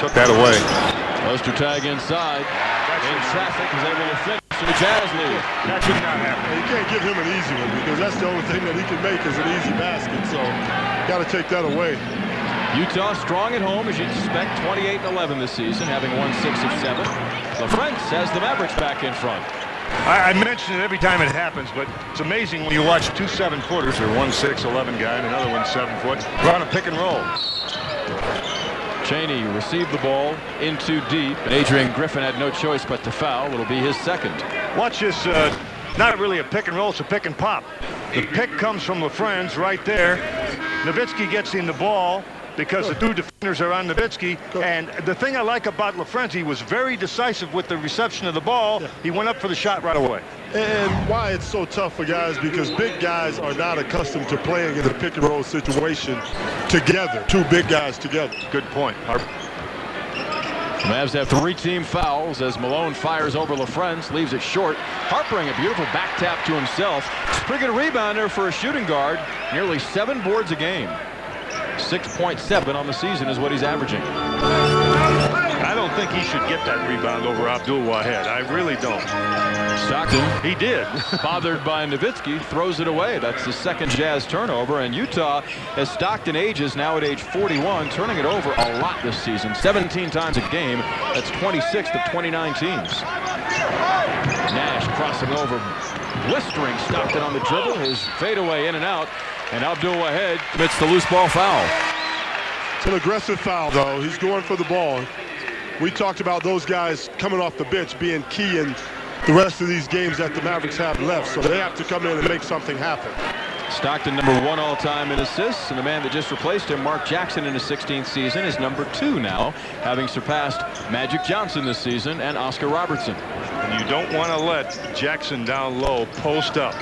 took that away. Ostertag inside. In traffic, is able to finish. So the Jazz lead. That should not happen. You can't give him an easy one because that's the only thing that he can make is an easy basket. So got to take that away. Utah strong at home, as you'd expect, 28-11 this season, having won 6 of 7. LaFrentz has the Mavericks back in front. I mention it every time it happens, but it's amazing when you watch 2 7-footers, or 1 6'11" guy and another one 7 foot, run a pick and roll. Cheaney received the ball in too deep, and Adrian Griffin had no choice but to foul. It'll be his second. Watch this. Not really a pick and roll, it's a pick and pop. The pick comes from LaFrentz right there. Nowitzki gets in the ball because the 2 defenders are on Nowitzki. And the thing I like about LaFrentz, he was very decisive with the reception of the ball. Yeah. He went up for the shot right away. And why it's so tough for guys, because big guys are not accustomed to playing in a pick and roll situation together. 2 big guys together. Good point. The Mavs have 3 team fouls as Malone fires over LaFrentz, leaves it short. Harpring, a beautiful back tap to himself. Spriggan rebounder for a shooting guard. Nearly 7 boards a game. 6.7 on the season is what he's averaging. I don't think he should get that rebound over Abdul Wahed. I really don't. Stockton, he did. bothered by Nowitzki, throws it away. That's the second Jazz turnover. And Utah, as Stockton ages, now at age 41, turning it over a lot this season. 17 times a game. That's 26th of 29 teams. Nash crossing over, blistering Stockton on the dribble. His fadeaway in and out. And Abdul Wahed commits the loose ball foul. It's an aggressive foul, though. He's going for the ball. We talked about those guys coming off the bench being key in the rest of these games that the Mavericks have left, so they have to come in and make something happen. Stockton, #1 all-time in assists, and the man that just replaced him, Mark Jackson, in his 16th season, is #2 now, having surpassed Magic Johnson this season and Oscar Robertson. And you don't want to let Jackson down low post up.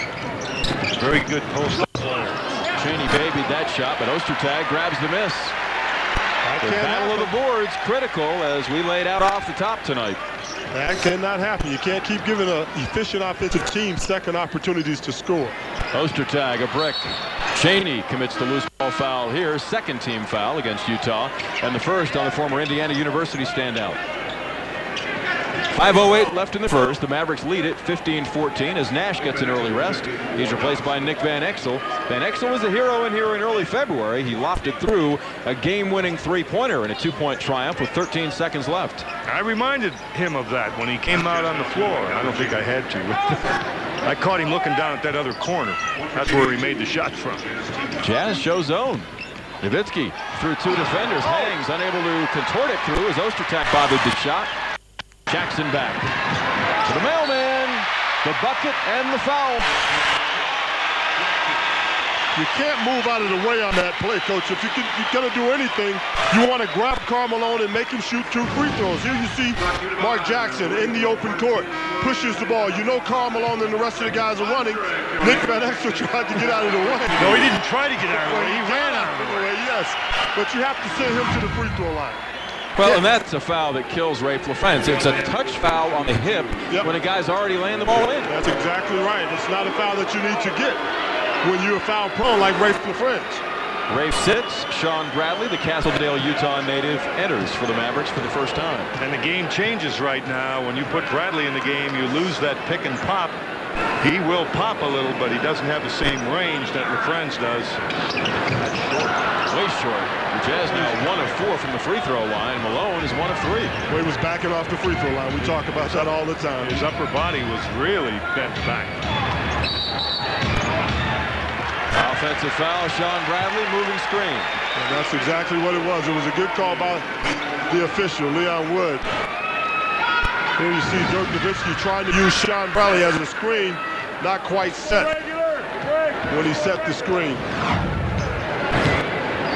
Very good post up player. Cheaney babied that shot, but Ostertag grabs the miss. The battle of the boards critical, as we laid out off the top tonight. That cannot happen. You can't keep giving an efficient offensive team second opportunities to score. Ostertag, a brick. Cheaney commits the loose ball foul here. Second team foul against Utah, and the first on the former Indiana University standout. 5:08 left in the first. The Mavericks lead it 15-14 as Nash gets an early rest. He's replaced by Nick Van Exel. Van Exel was a hero in here in early February. He lofted through a game-winning 3-pointer in a 2-point triumph with 13 seconds left. I reminded him of that when he came out on the floor. I don't think I had to. I caught him looking down at that other corner. That's where he made the shot from. Jazz show zone. Nowitzki through 2 defenders, hangs, unable to contort it through as Ostertag bothered the shot. Jackson back to the mailman, the bucket, and the foul. You can't move out of the way on that play, Coach. If you're going to do anything, you want to grab Malone and make him shoot 2 free throws. Here you see Mark Jackson in the open court, pushes the ball. You know Malone and the rest of the guys are running. Nick Van Exel tried to get out of the way. No, he didn't try to get out of the way. He ran out of the way. Yes, but you have to send him to the free throw line. Well, and that's a foul that kills Rafe LaFrentz. It's a touch foul on the hip when a guy's already laying the ball in. That's exactly right. It's not a foul that you need to get when you're foul prone like Rafe LaFrentz. Rafe sits. Sean Bradley, the Castledale, Utah native, enters for the Mavericks for the first time. And the game changes right now. When you put Bradley in the game, you lose that pick and pop. He will pop a little, but he doesn't have the same range that LaFrentz does. That's short. Way short. The Jazz now 1 of 4 from the free throw line. Malone is 1 of 3. Well, he was backing off the free throw line. We talk about that all the time. His upper body was really bent back. Offensive foul, Sean Bradley, moving screen. And that's exactly what it was. It was a good call by the official, Leon Wood. Here you see Dirk Nowitzki trying to use Sean Bradley as a screen, not quite set when he set the screen.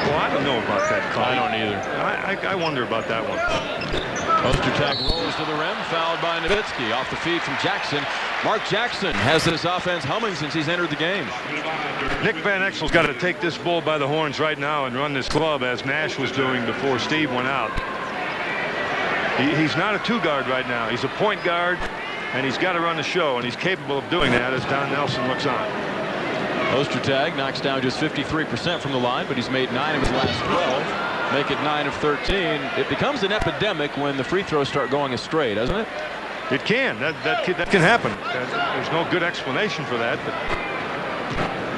Well, I don't know about that call. I don't either. I wonder about that one. Ostertag rolls to the rim, fouled by Nowitzki. Off the feed from Jackson. Mark Jackson has this offense humming since he's entered the game. Nick Van Exel's got to take this bull by the horns right now and run this club as Nash was doing before Steve went out. He's not a 2-guard right now. He's a point guard, and he's got to run the show, and he's capable of doing that as Don Nelson looks on. Ostertag knocks down just 53% from the line, but he's made 9 of his last 12. make it 9 of 13. It becomes an epidemic when the free throws start going astray, doesn't it? It can. That can happen. There's no good explanation for that.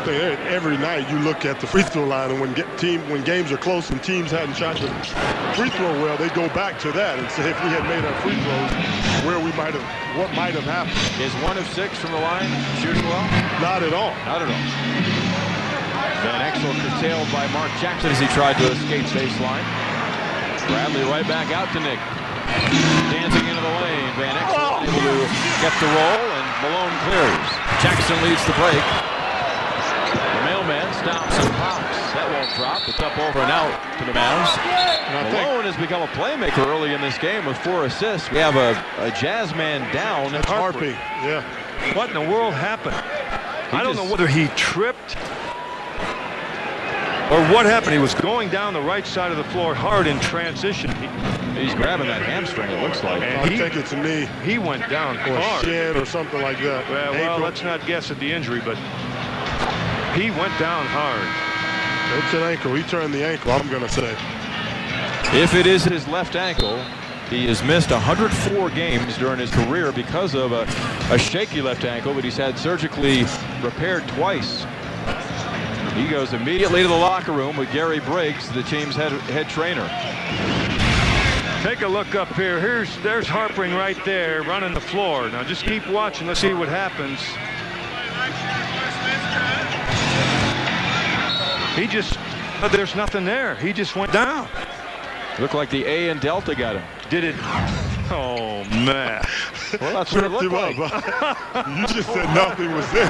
But every night you look at the free throw line, and when games are close and teams hadn't shot the free throw well, they go back to that and say, if we had made our free throws, what might have happened. Is 1 of 6 from the line shooting well? Not at all. Not at all. Van Exel curtailed by Mark Jackson as he tried to escape baseline. Bradley right back out to Nick. Dancing into the lane. Van Exel able to get the roll, and Malone clears. Jackson leads the break. The mailman stops and pops. That won't drop. It's up, over, and out to the Mavs. Malone has become a playmaker early in this game with 4 assists. We have a Jazz man down. That's Harpring. Yeah. What in the world happened? I don't know whether he tripped or what happened. He was going down the right side of the floor hard in transition. He's grabbing that hamstring, it looks like. I think it's a knee. He went down or hard. Shin or something like that. Well, let's not guess at the injury, but he went down hard. It's an ankle. He turned the ankle, I'm going to say. If it is his left ankle, he has missed 104 games during his career because of a shaky left ankle, but he's had surgically repaired twice. He goes immediately to the locker room with Gary Briggs, the team's head trainer. Take a look up here. There's Harpring right there running the floor. Now just keep watching. Let's see what happens. There's nothing there. He just went down. Looked like the A and Delta got him. Did it? Oh, man. Well, that's what it looked like. You just said nothing was there.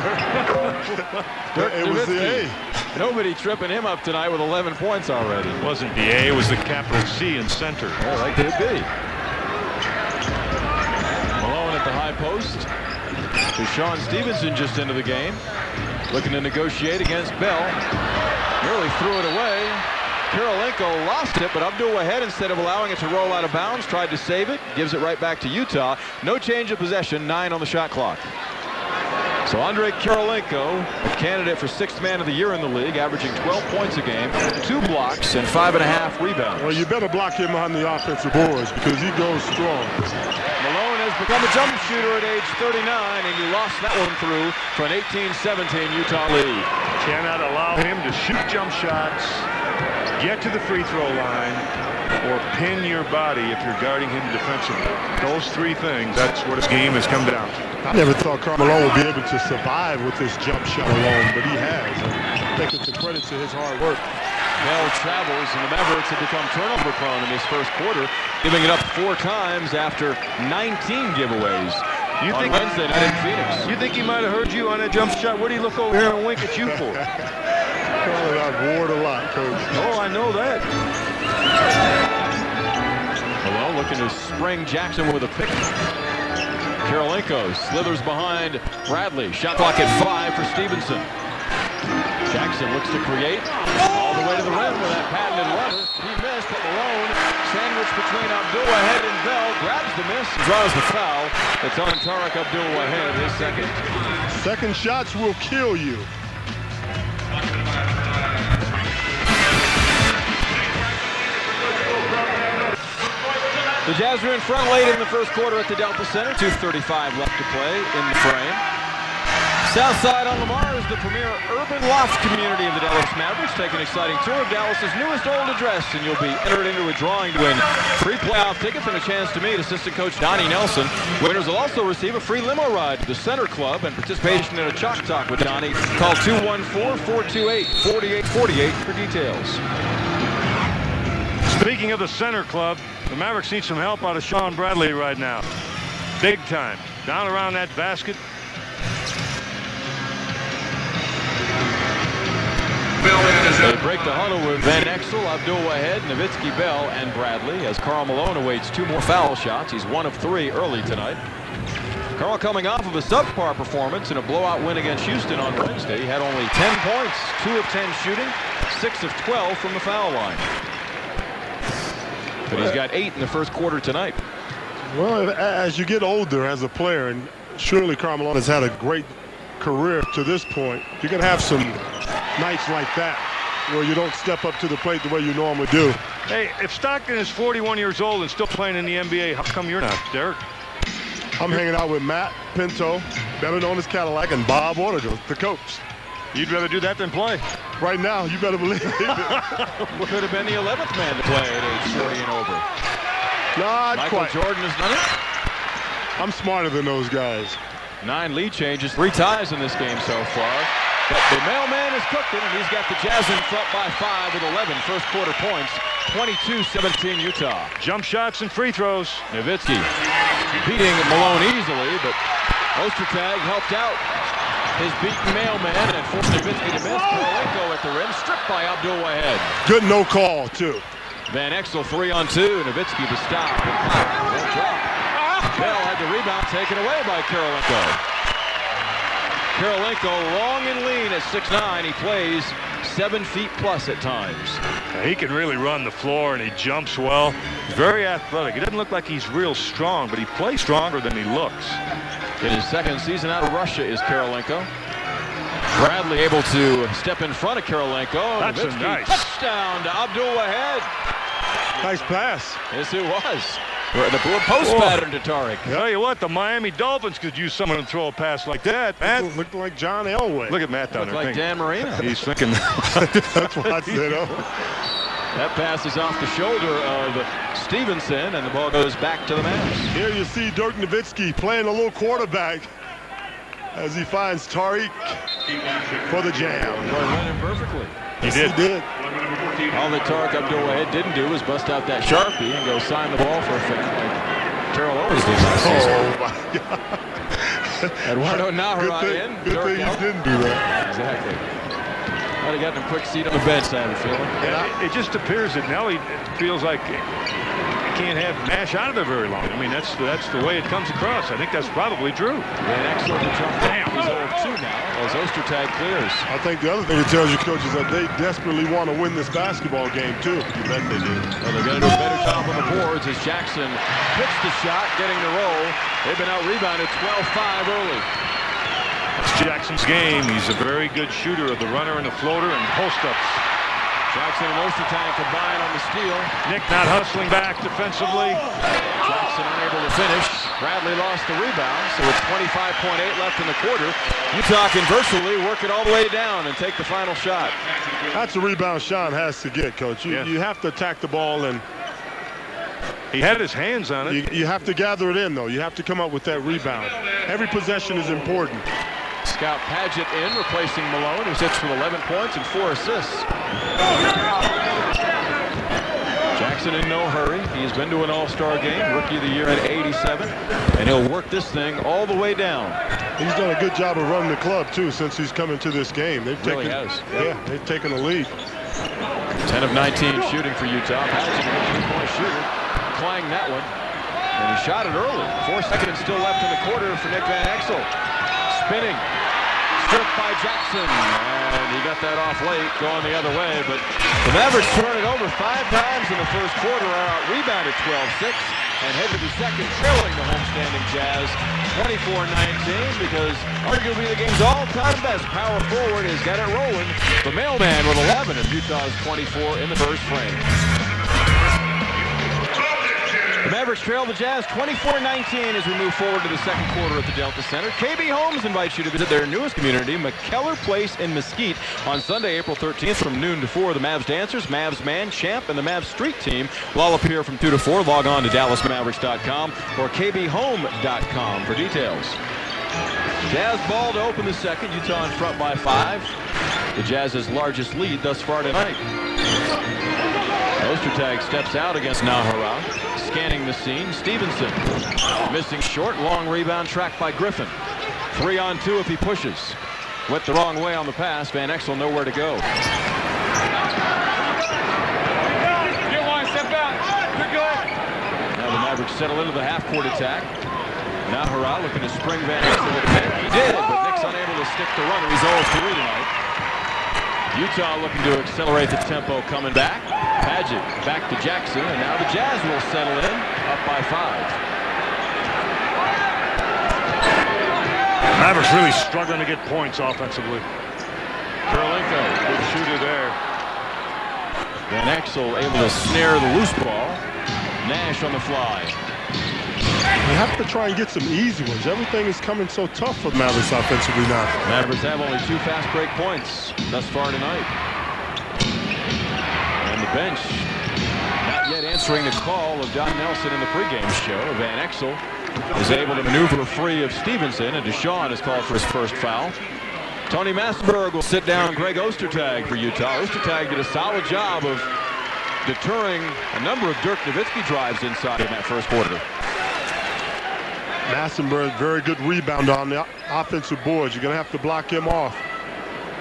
It was the A. Nobody tripping him up tonight with 11 points already. It wasn't the A, it was the capital C in center. Well, like it be. Malone at the high post. To Sean Stevenson just into the game. Looking to negotiate against Bell. Nearly threw it away. Kirilenko lost it, but Abdul Wahed, instead of allowing it to roll out of bounds, tried to save it. Gives it right back to Utah. No change of possession, 9 on the shot clock. So Andre Kirilenko, a candidate for 6th man of the year in the league, averaging 12 points a game, 2 blocks, and 5.5 rebounds. Well, you better block him on the offensive boards because he goes strong. Malone has become a jump shooter at age 39, and he lost that one through for an 18-17 Utah lead. Cannot allow him to shoot jump shots, get to the free throw line, or pin your body if you're guarding him defensively. Those 3 things, that's what his game has come down to. I never thought Malone would be able to survive with this jump shot alone, but he has. I think it's a credit to his hard work. Bell travels, and the Mavericks have become turnover prone in this first quarter, giving it up 4 times after 19 giveaways on Wednesday night in Phoenix. You think he might have heard you on that jump shot? What did he look over here and wink at you for? Call it out board a lot, Coach. Oh, I know that. Malone looking to spring Jackson with a pick. Kirilenko slithers behind Bradley. Shot clock at 5 for Stevenson. Jackson looks to create all the way to the rim with that patented runner. He missed, but Malone, sandwiched between Abdul Wahed and Bell, grabs the miss, draws the foul. It's on Tariq Abdul Wahed, his second. Second shots will kill you. The Jazz are in front late in the first quarter at the Delta Center. 2:35 left to play in the frame. Southside on Lamar is the premier urban loft community of the Dallas Mavericks. Take an exciting tour of Dallas's newest old address, and you'll be entered into a drawing to win free playoff tickets and a chance to meet assistant coach Donnie Nelson. Winners will also receive a free limo ride to the Center Club and participation in a chalk talk with Donnie. Call 214-428-4848 for details. Speaking of the Center Club, the Mavericks need some help out of Sean Bradley right now. Big time. Down around that basket. They break the huddle with Van Exel, Abdul Wahed, Nowitzki, Bell, and Bradley as Karl Malone awaits 2 more foul shots. He's 1 of 3 early tonight. Karl coming off of a subpar performance in a blowout win against Houston on Wednesday. He had only 10 points, 2 of 10 shooting, 6 of 12 from the foul line. But he's got 8 in the first quarter tonight. Well, as you get older as a player, and surely Karl Malone has had a great career to this point, you're going to have some nights like that where you don't step up to the plate the way you normally do. Hey, if Stockton is 41 years old and still playing in the NBA, how come you're not, Derek? I'm hanging out with Matt Pinto, better known as Cadillac, and Bob Ortigo, the coach. You'd rather do that than play? Right now, you better believe it. Could have been the 11th man to play at age 40 and over. Not Michael quite. Jordan has done it. I'm smarter than those guys. 9 lead changes, 3 ties in this game so far. But the mailman is cooking, and he's got the Jazz in front by 5 with 11 first quarter points. 22-17 Utah. Jump shots and free throws. Nowitzki beating Malone easily, but Ostertag helped out his beaten mailman and forced Nowitzki to miss. Kirilenko at the rim, stripped by Abdul-Wahed. Good no call, too. Van Exel 3-on-2. Nowitzki the stop. Won't drop. Bell had the rebound taken away by Kirilenko. Kirilenko long and lean at 6'9". He plays 7 feet plus at times. He can really run the floor, and he jumps well. Very athletic. He doesn't look like he's real strong, but he plays stronger than he looks. In his second season out of Russia is Kirilenko. Bradley able to step in front of Kirilenko. That's a Nowitzki, nice touchdown to Abdul-Wahed. Nice pass. Yes, it was. The post pattern to Tariq. Tell you what, the Miami Dolphins could use someone to throw a pass like that. Matt, Looked like John Elway. look at Matt down there. Like Dan Marino. He's thinking. That's what I said. Oh. That pass is off the shoulder of Stevenson, and the ball goes back to the Mavs. Here you see Dirk Nowitzki playing a little quarterback as he finds Tariq for the jam. Ran him perfectly. He Yes, did. He did. All that Tariq Abdul-Wahed didn't do was bust out that Sharpie and go sign the ball for a fan like Terrell Owens did last season. Oh, my God. Eduardo Nahara in. Good Dirk thing he out. didn't do that. Exactly. Might have gotten him a quick seat on the bench, I have a feeling. It just appears that now he feels like he can't have Nash out of there very long. I mean, that's the way it comes across. I think that's probably true. Van Exel to jump down. He's 0-2 now as Ostertag clears. I think the other thing it tells you, coach, is that they desperately want to win this basketball game, too. You bet they do. Well, they're going to do a better job on the boards as Jackson hits the shot, getting the roll. They've been out-rebounded 12-5 early. It's Jackson's game. He's a very good shooter of the runner and the floater and post-ups. Jackson and Ostertag combine on the steal. Nick not hustling back defensively. Jackson unable to finish. Bradley lost the rebound, so it's 25.8 left in the quarter. Utah can virtually work it all the way down and take the final shot. That's a rebound Sean has to get, coach. You have to attack the ball, and He had his hands on it. you have to gather it in, though. You have to come up with that rebound. Every possession is important. Scout Padgett in, replacing Malone, who sits with 11 points and 4 assists. Jackson in no hurry. He's been to an all-star game, Rookie of the Year at 87, and he'll work this thing all the way down. He's done a good job of running the club, too, since he's come into this game. They've Really taken, has. Yeah, they've taken the lead. 10 of 19 shooting for Utah. Padgett, a 3-point shooter, clang that one, and he shot it early. 4 seconds still left in the quarter for Nick Van Exel. Spinning, stripped by Jackson, and he got that off late, going the other way, but the Mavericks turn it over 5 times in the first quarter, are out rebounded 12-6, and head to the second, trailing the homestanding Jazz 24-19, because arguably the game's all-time best power forward has got it rolling. The mailman with 11 of Utah's 24 in the first frame. The Mavericks trail the Jazz 24-19 as we move forward to the second quarter at the Delta Center. KB Homes invites you to visit their newest community, McKellar Place in Mesquite, on Sunday, April 13th from noon to 4. The Mavs dancers, Mavs man, champ, and the Mavs street team will all appear from 2 to 4. Log on to DallasMavericks.com or KBHome.com for details. Jazz ball to open the second. Utah in front by 5. The Jazz's largest lead thus far tonight. Ostertag steps out against Nahara. Scanning the scene, Stevenson missing short, long rebound tracked by Griffin. 3-on-2 if he pushes. Went the wrong way on the pass. Van Exel nowhere to go. Get one, step out. You're good. Now the Mavericks settle into the half-court attack. Nahara looking to spring Van Exel with a hit. He did, but Nick's unable to stick the runner. He's 0-3 tonight. Utah looking to accelerate the tempo coming back. Padgett back to Jackson, and now the Jazz will settle in, up by 5. Mavericks really struggling to get points offensively. Kirilenko, Good shooter there. Van Exel able to snare the loose ball. Nash on the fly. You have to try and get some easy ones. Everything is coming so tough for Mavericks offensively now. Mavericks have only 2 fast break points thus far tonight. And the bench not yet answering the call of Don Nelson in the pregame show. Van Exel is able to maneuver free of Stevenson, and Deshaun is called for his first foul. Tony Massenberg will sit down Greg Ostertag for Utah. Ostertag did a solid job of deterring a number of Dirk Nowitzki drives inside in that first quarter. Massenberg, very good rebounder on the offensive boards. You're going to have to block him off.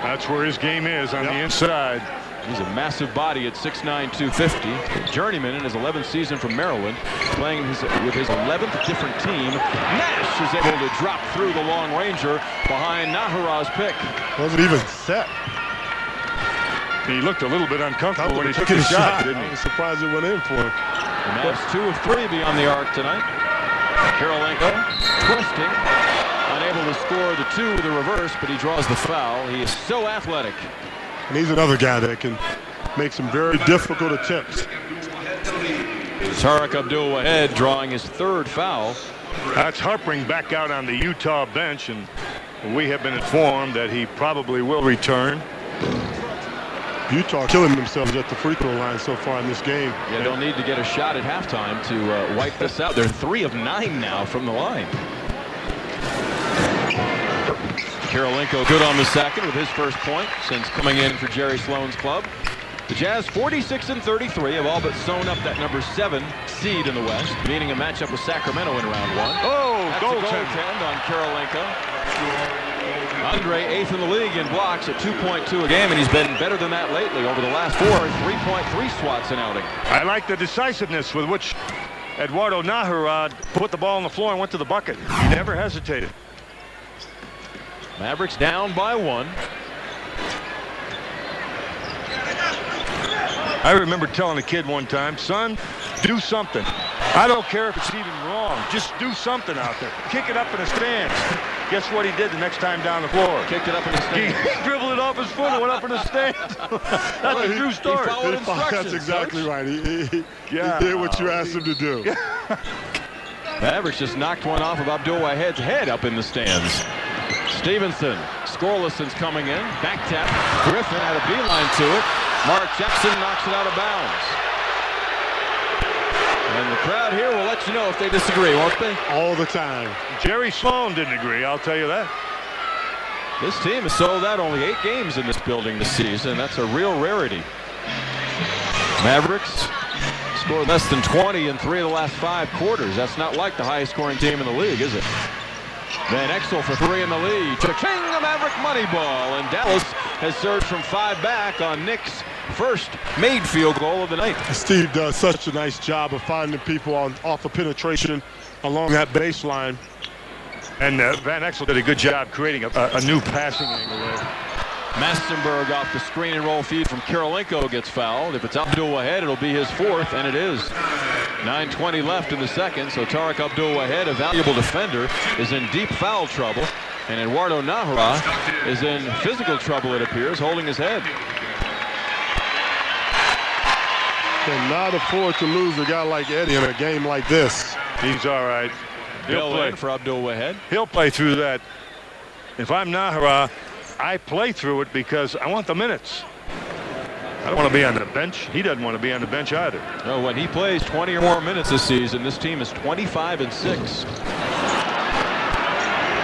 That's where his game is, on the inside. He's a massive body at 6'9", 250. Journeyman in his 11th season from Maryland, playing with his 11th different team. Nash is able to drop through the long ranger behind Nahara's pick. Wasn't even set. He looked a little bit uncomfortable when he took his shot, didn't he? I was surprised it went in for him. And that's 2 of 3 beyond the arc tonight. Kirilenko twisting, unable to score the 2 with the reverse, but he draws the foul. He is so athletic. And he's another guy that can make some very difficult attempts. Tariq Abdul-Wahed drawing his 3rd foul. That's Harpring back out on the Utah bench, and we have been informed that he probably will return. Utah killing themselves at the free throw line so far in this game. Yeah, they'll need to get a shot at halftime to wipe this out. They're 3 of 9 now from the line. Kirilenko good on the second with his first point since coming in for Jerry Sloan's club. The Jazz 46-33 have all but sewn up that number 7 seed in the West, meaning a matchup with Sacramento in round 1. Oh, that's a goaltend on Kirilenko. Andre 8th in the league in blocks at 2.2 a game, and he's been better than that lately over the last 4. 3.3 swats an outing. I like the decisiveness with which Eduardo Nahara put the ball on the floor and went to the bucket. He never hesitated. Mavericks down by 1. I remember telling a kid one time, son, do something. I don't care if it's even wrong. Just do something out there. Kick it up in the stands. Guess what he did the next time down the floor? Kicked it up in the stands. He dribbled it off his foot and went up in the stands. That's a true story. He followed instructions. That's exactly right. He did what you asked him to do. Mavericks just knocked one off of Abdul-Waheed's head up in the stands. Stevenson, scoreless since coming in. Back tap. Griffin had a beeline to it. Mark Jackson knocks it out of bounds. And the crowd here will let you know if they disagree, won't they? All the time. Jerry Sloan didn't agree, I'll tell you that. This team has sold out only 8 games in this building this season. That's a real rarity. Mavericks scored less than 20 in 3 of the last 5 quarters. That's not like the highest scoring team in the league, is it? Van Exel for 3 in the lead. Cha-ching, the Maverick money ball. And Dallas has surged from 5 back on Nick's first made field goal of the night. Steve does such a nice job of finding people off of penetration along that baseline. And Van Exel did a good job creating a new passing angle there. Massenberg off the screen and roll feed from Kirilenko gets fouled. If it's Abdul-Wahed, it'll be his 4th, and it is. 9:20 left in the second, so Tariq Abdul-Wahed, a valuable defender, is in deep foul trouble. And Eduardo Nahara is in physical trouble, it appears, holding his head. Cannot afford to lose a guy like Eddie in a game like this. He's all right. He'll play for Abdul-Wahed. He'll play through that. If I'm Nahara, I play through it because I want the minutes. I don't want to be on the bench. He doesn't want to be on the bench either. No, when he plays 20 or more minutes this season, this team is 25-6.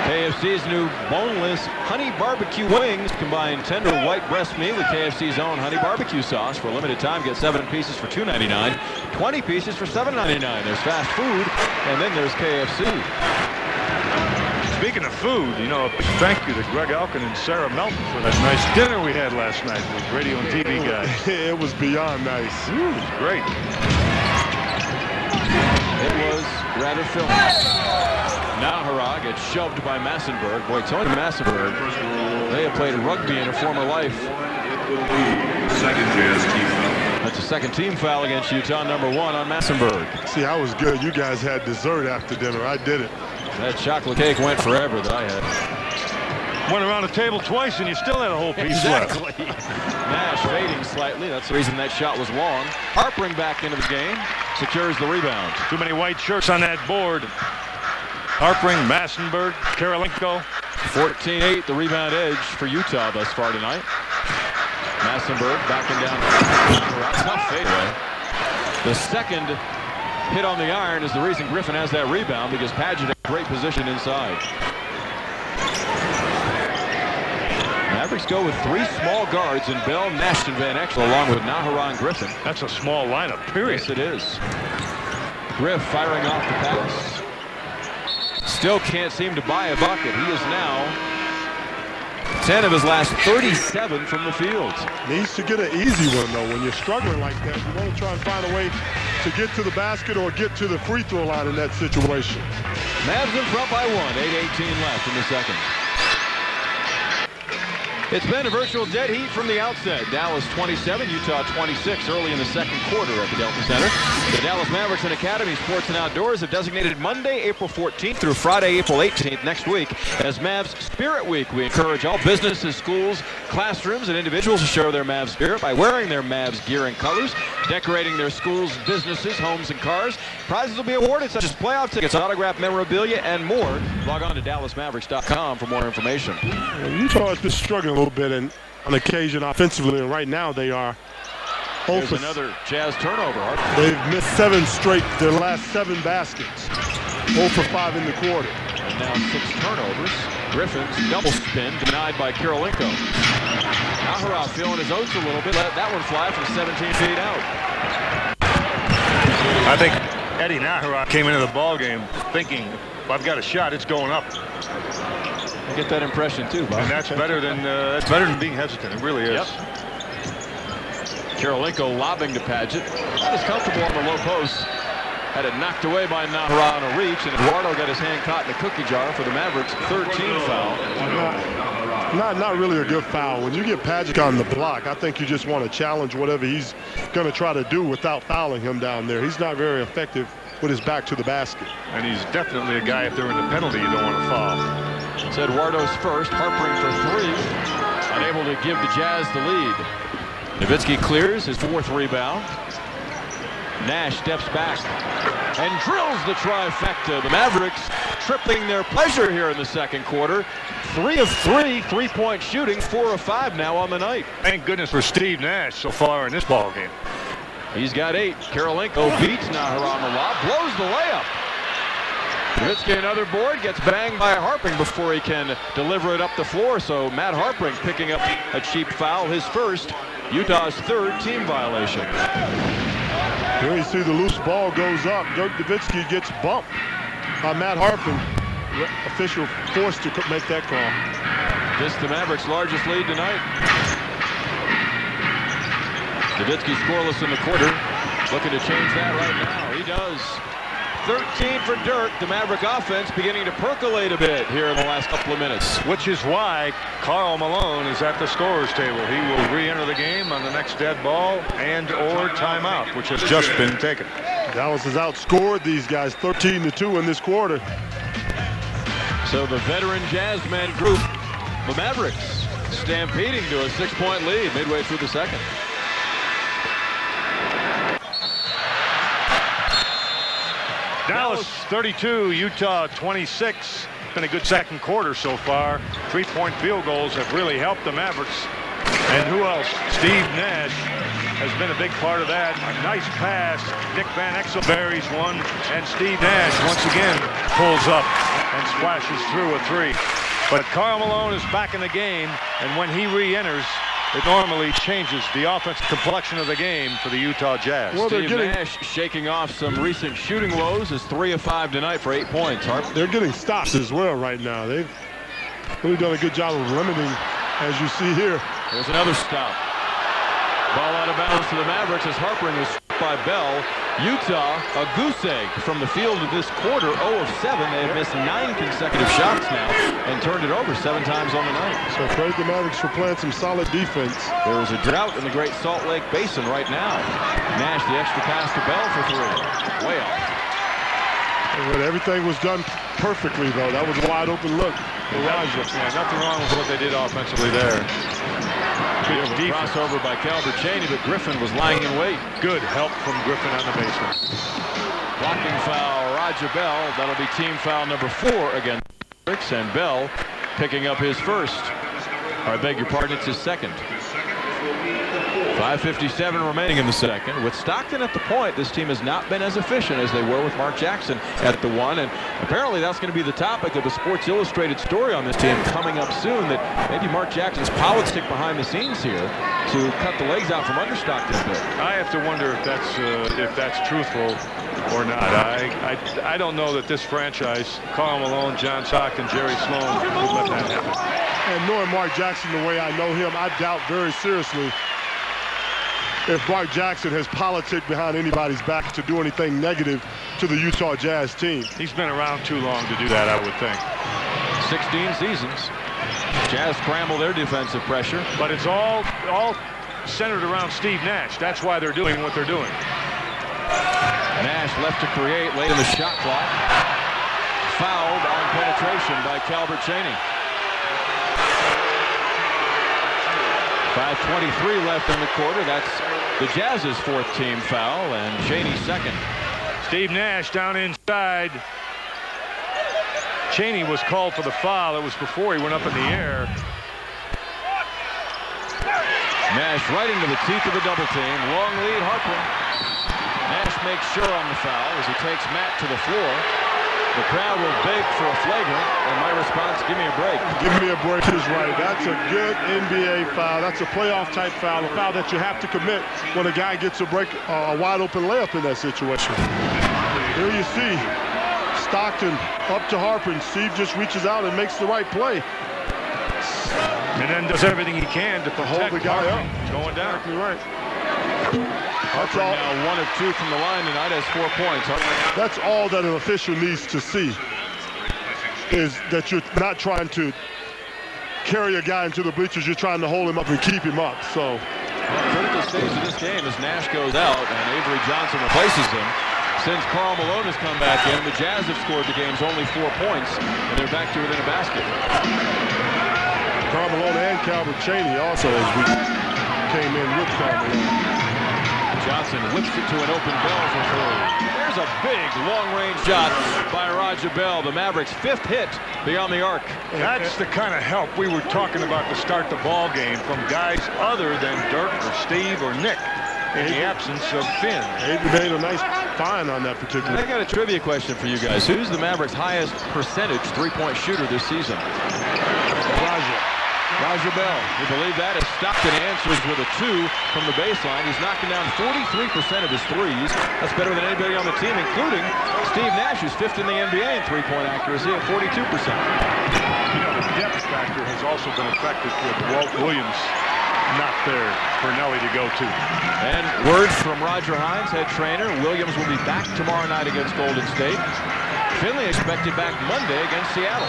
KFC's new boneless honey barbecue wings combine tender white breast meat with KFC's own honey barbecue sauce. For a limited time, get 7 pieces for $2.99, 20 pieces for $7.99. There's fast food, and then there's KFC. Speaking of food, you know, thank you to Greg Elkin and Sarah Melton for that nice dinner we had last night with radio and TV guys. It was beyond nice. It was great. It was rather filling. Nahara gets shoved by Massenberg. Boy, Tony Massenberg, they have played rugby in a former life. That's a second team foul against Utah, number 1 on Massenberg. See, I was good. You guys had dessert after dinner. I did it. That chocolate cake went forever that I had. Went around the table twice, and you still had a whole piece Exactly. left. Nash fading slightly. That's the reason that shot was long. Harpring back into the game. Secures the rebound. Too many white shirts on that board. Harpring, Massenberg, Kirilenko. 14-8, the rebound edge for Utah thus far tonight. Massenberg backing down. Tough fadeaway. The second hit on the iron is the reason Griffin has that rebound, because Padgett had great position inside. Mavericks go with 3 small guards in Bell, Nash, and Van Exel, along with Naharan Griffin. That's a small lineup, period. Yes, it is. Griff firing off the pass. Still can't seem to buy a bucket. He is now 10 of his last 37 from the field. Needs to get an easy one, though. When you're struggling like that, you want to try and find a way to get to the basket or get to the free throw line in that situation. Mavs in front by 1, 8:18 left in the second. It's been a virtual dead heat from the outset. Dallas 27, Utah 26 early in the second quarter at the Delta Center. The Dallas Mavericks and Academy Sports and Outdoors have designated Monday, April 14th through Friday, April 18th next week as Mavs Spirit Week. We encourage all businesses, schools, classrooms, and individuals to show their Mavs spirit by wearing their Mavs gear and colors, decorating their schools, businesses, homes, and cars. Prizes will be awarded such as playoff tickets, autographed memorabilia, and more. Log on to DallasMavericks.com for more information. Utah has been struggling a little bit and on occasion offensively, and right now they are. There's another Jazz turnover. They've missed 7 straight, their last 7 baskets. 0 for 5 in the quarter. And now 6 turnovers. Griffin's double spin denied by Kirilenko. Naharan feeling his oats a little bit. Let that one fly from 17 feet out. I think Eddie Naharan came into the ballgame thinking, if I've got a shot, it's going up. I get that impression too, Bob. And that's better than being hesitant. It really is. Yep. Kirilenko lobbing to Padgett. Not as comfortable on the low post. Had it knocked away by Naharan on a reach, and Eduardo got his hand caught in the cookie jar for the Mavericks' 13th foul. Not really a good foul. When you get Padgett on the block, I think you just want to challenge whatever he's going to try to do without fouling him down there. He's not very effective with his back to the basket. And he's definitely a guy, if they're in the penalty, you don't want to foul. It's Eduardo's first. Harpring for 3. Unable to give the Jazz the lead. Nowitzki clears his 4th rebound. Nash steps back and drills the trifecta. The Mavericks tripling their pleasure here in the second quarter. 3 of 3 3-point shooting, 4 of 5 now on the night. Thank goodness for Steve Nash so far in this ball game. He's got 8. Kirilenko beats Naharan the lob, blows the layup. Nowitzki another board, gets banged by Harpring before he can deliver it up the floor. So Matt Harpring picking up a cheap foul, his first, Utah's 3rd team violation. Here you see the loose ball goes up. Dirk Nowitzki gets bumped by Matt Harpring. Official forced to make that call. This the Mavericks' largest lead tonight. Nowitzki scoreless in the quarter. Looking to change that right now. He does. 13 for Dirk. The Maverick offense beginning to percolate a bit here in the last couple of minutes. Which is why Karl Malone is at the scorer's table. He will re-enter the game on the next dead ball and or timeout, which has just been taken. Dallas has outscored these guys 13-2 in this quarter. So the veteran Jazzmen group, the Mavericks, stampeding to a 6-point lead midway through the second. Dallas 32, Utah 26. Been a good second quarter so far. 3-point field goals have really helped the Mavericks. And who else? Steve Nash has been a big part of that. A nice pass. Nick Van Exel buries one. And Steve Nash once again pulls up and splashes through a 3. But Karl Malone is back in the game. And when he re-enters, it normally changes the offensive complexion of the game for the Utah Jazz. Well, Steve Nash shaking off some recent shooting woes is 3 of 5 tonight for 8 points. They're getting stops as well right now. They've really done a good job of limiting, as you see here. There's another stop. Ball out of bounds to the Mavericks as Harpring is struck by Bell. Utah, a goose egg from the field of this quarter, 0 of 7. They have missed 9 consecutive shots now and turned it over 7 times on the night. So credit the Mavericks for playing some solid defense. There is a drought in the Great Salt Lake Basin right now. Nash, the extra pass to Bell for 3. Way off. And everything was done perfectly, though. That was a wide open look. Yeah, nothing wrong with what they did offensively there. Good defense. Crossover by Cheaney, but Griffin was lying in wait. Good help from Griffin on the baseline. Blocking foul, Roger Bell. That'll be team foul number 4 against Mavericks, and Bell picking up his first. Or I beg your pardon, it's his second. 5:57 remaining in the second. With Stockton at the point, this team has not been as efficient as they were with Mark Jackson at the one, and apparently that's going to be the topic of a Sports Illustrated story on this team coming up soon, that maybe Mark Jackson's politic behind the scenes here to cut the legs out from under Stockton a bit. I have to wonder if that's truthful or not. I don't know that this franchise, Karl Malone, John Stockton, Jerry Sloan, would let that happen. And knowing Mark Jackson the way I know him, I doubt very seriously if Mark Jackson has politics behind anybody's back to do anything negative to the Utah Jazz team. He's been around too long to do that, I would think. 16 seasons. Jazz scramble their defensive pressure. But it's all centered around Steve Nash. That's why they're doing what they're doing. Nash left to create late in the shot clock. Fouled on penetration by Calvert Cheaney. 5:23 left in the quarter. That's the Jazz's 4th team foul, and Cheaney's 2nd. Steve Nash down inside. Cheaney was called for the foul. It was before he went up in the air. Nash right into the teeth of the double team. Long lead, Harpring. Nash makes sure on the foul as he takes Matt to the floor. The crowd will beg for a flagrant, and my response, give me a break. Give me a break is right. That's a good NBA foul. That's a playoff-type foul, a foul that you have to commit when a guy gets a break, a wide-open layup in that situation. Here you see Stockton up to Harpring. Steve just reaches out and makes the right play. And then does everything he can to hold the guy up. Going down. Exactly right. Harpring now 1 of 2 from the line tonight, has 4 points. That's all that an official needs to see, is that you're not trying to carry a guy into the bleachers. You're trying to hold him up and keep him up. So, critical stage of this game as Nash goes out and Avery Johnson replaces him. Since Karl Malone has come back in, the Jazz have scored the game's only 4 points, and they're back to within a basket. Karl Malone and Calvert Cheaney also, as we came in with Karl Malone. Johnson whips it to an open Bell for 3. There's a big long-range shot by Roger Bell, the Mavericks' 5th hit beyond the arc. That's the kind of help we were talking about to start the ball game from guys other than Dirk or Steve or Nick in the absence of Finn. He made a nice find on that particular. I got a trivia question for you guys. Who's the Mavericks' highest percentage 3-point shooter this season? Roger Bell. You believe that as Stockton answers with a 2 from the baseline. He's knocking down 43% of his threes. That's better than anybody on the team, including Steve Nash, who's 5th in the NBA in 3-point accuracy at 42%. You know, the depth factor has also been affected with Walt Williams not there for Nelly to go to. And word from Roger Hines, head trainer, Williams will be back tomorrow night against Golden State. Finley expected back Monday against Seattle.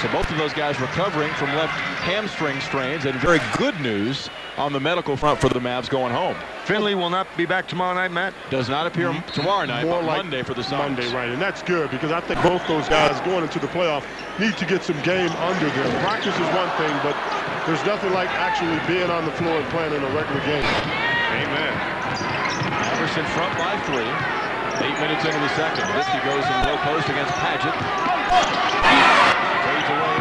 So both of those guys recovering from left hamstring strains, and very good news on the medical front for the Mavs going home. Finley will not be back tomorrow night, Matt? Does not appear tomorrow night, More but like Monday for the Suns. Monday, right, and that's good because I think both those guys going into the playoff need to get some game under them. Practice is one thing, but there's nothing like actually being on the floor and playing in a regular game. Amen. Mavericks in front by 3. 8 minutes into the second. Nowitzki goes in low post against Paget. Fades away.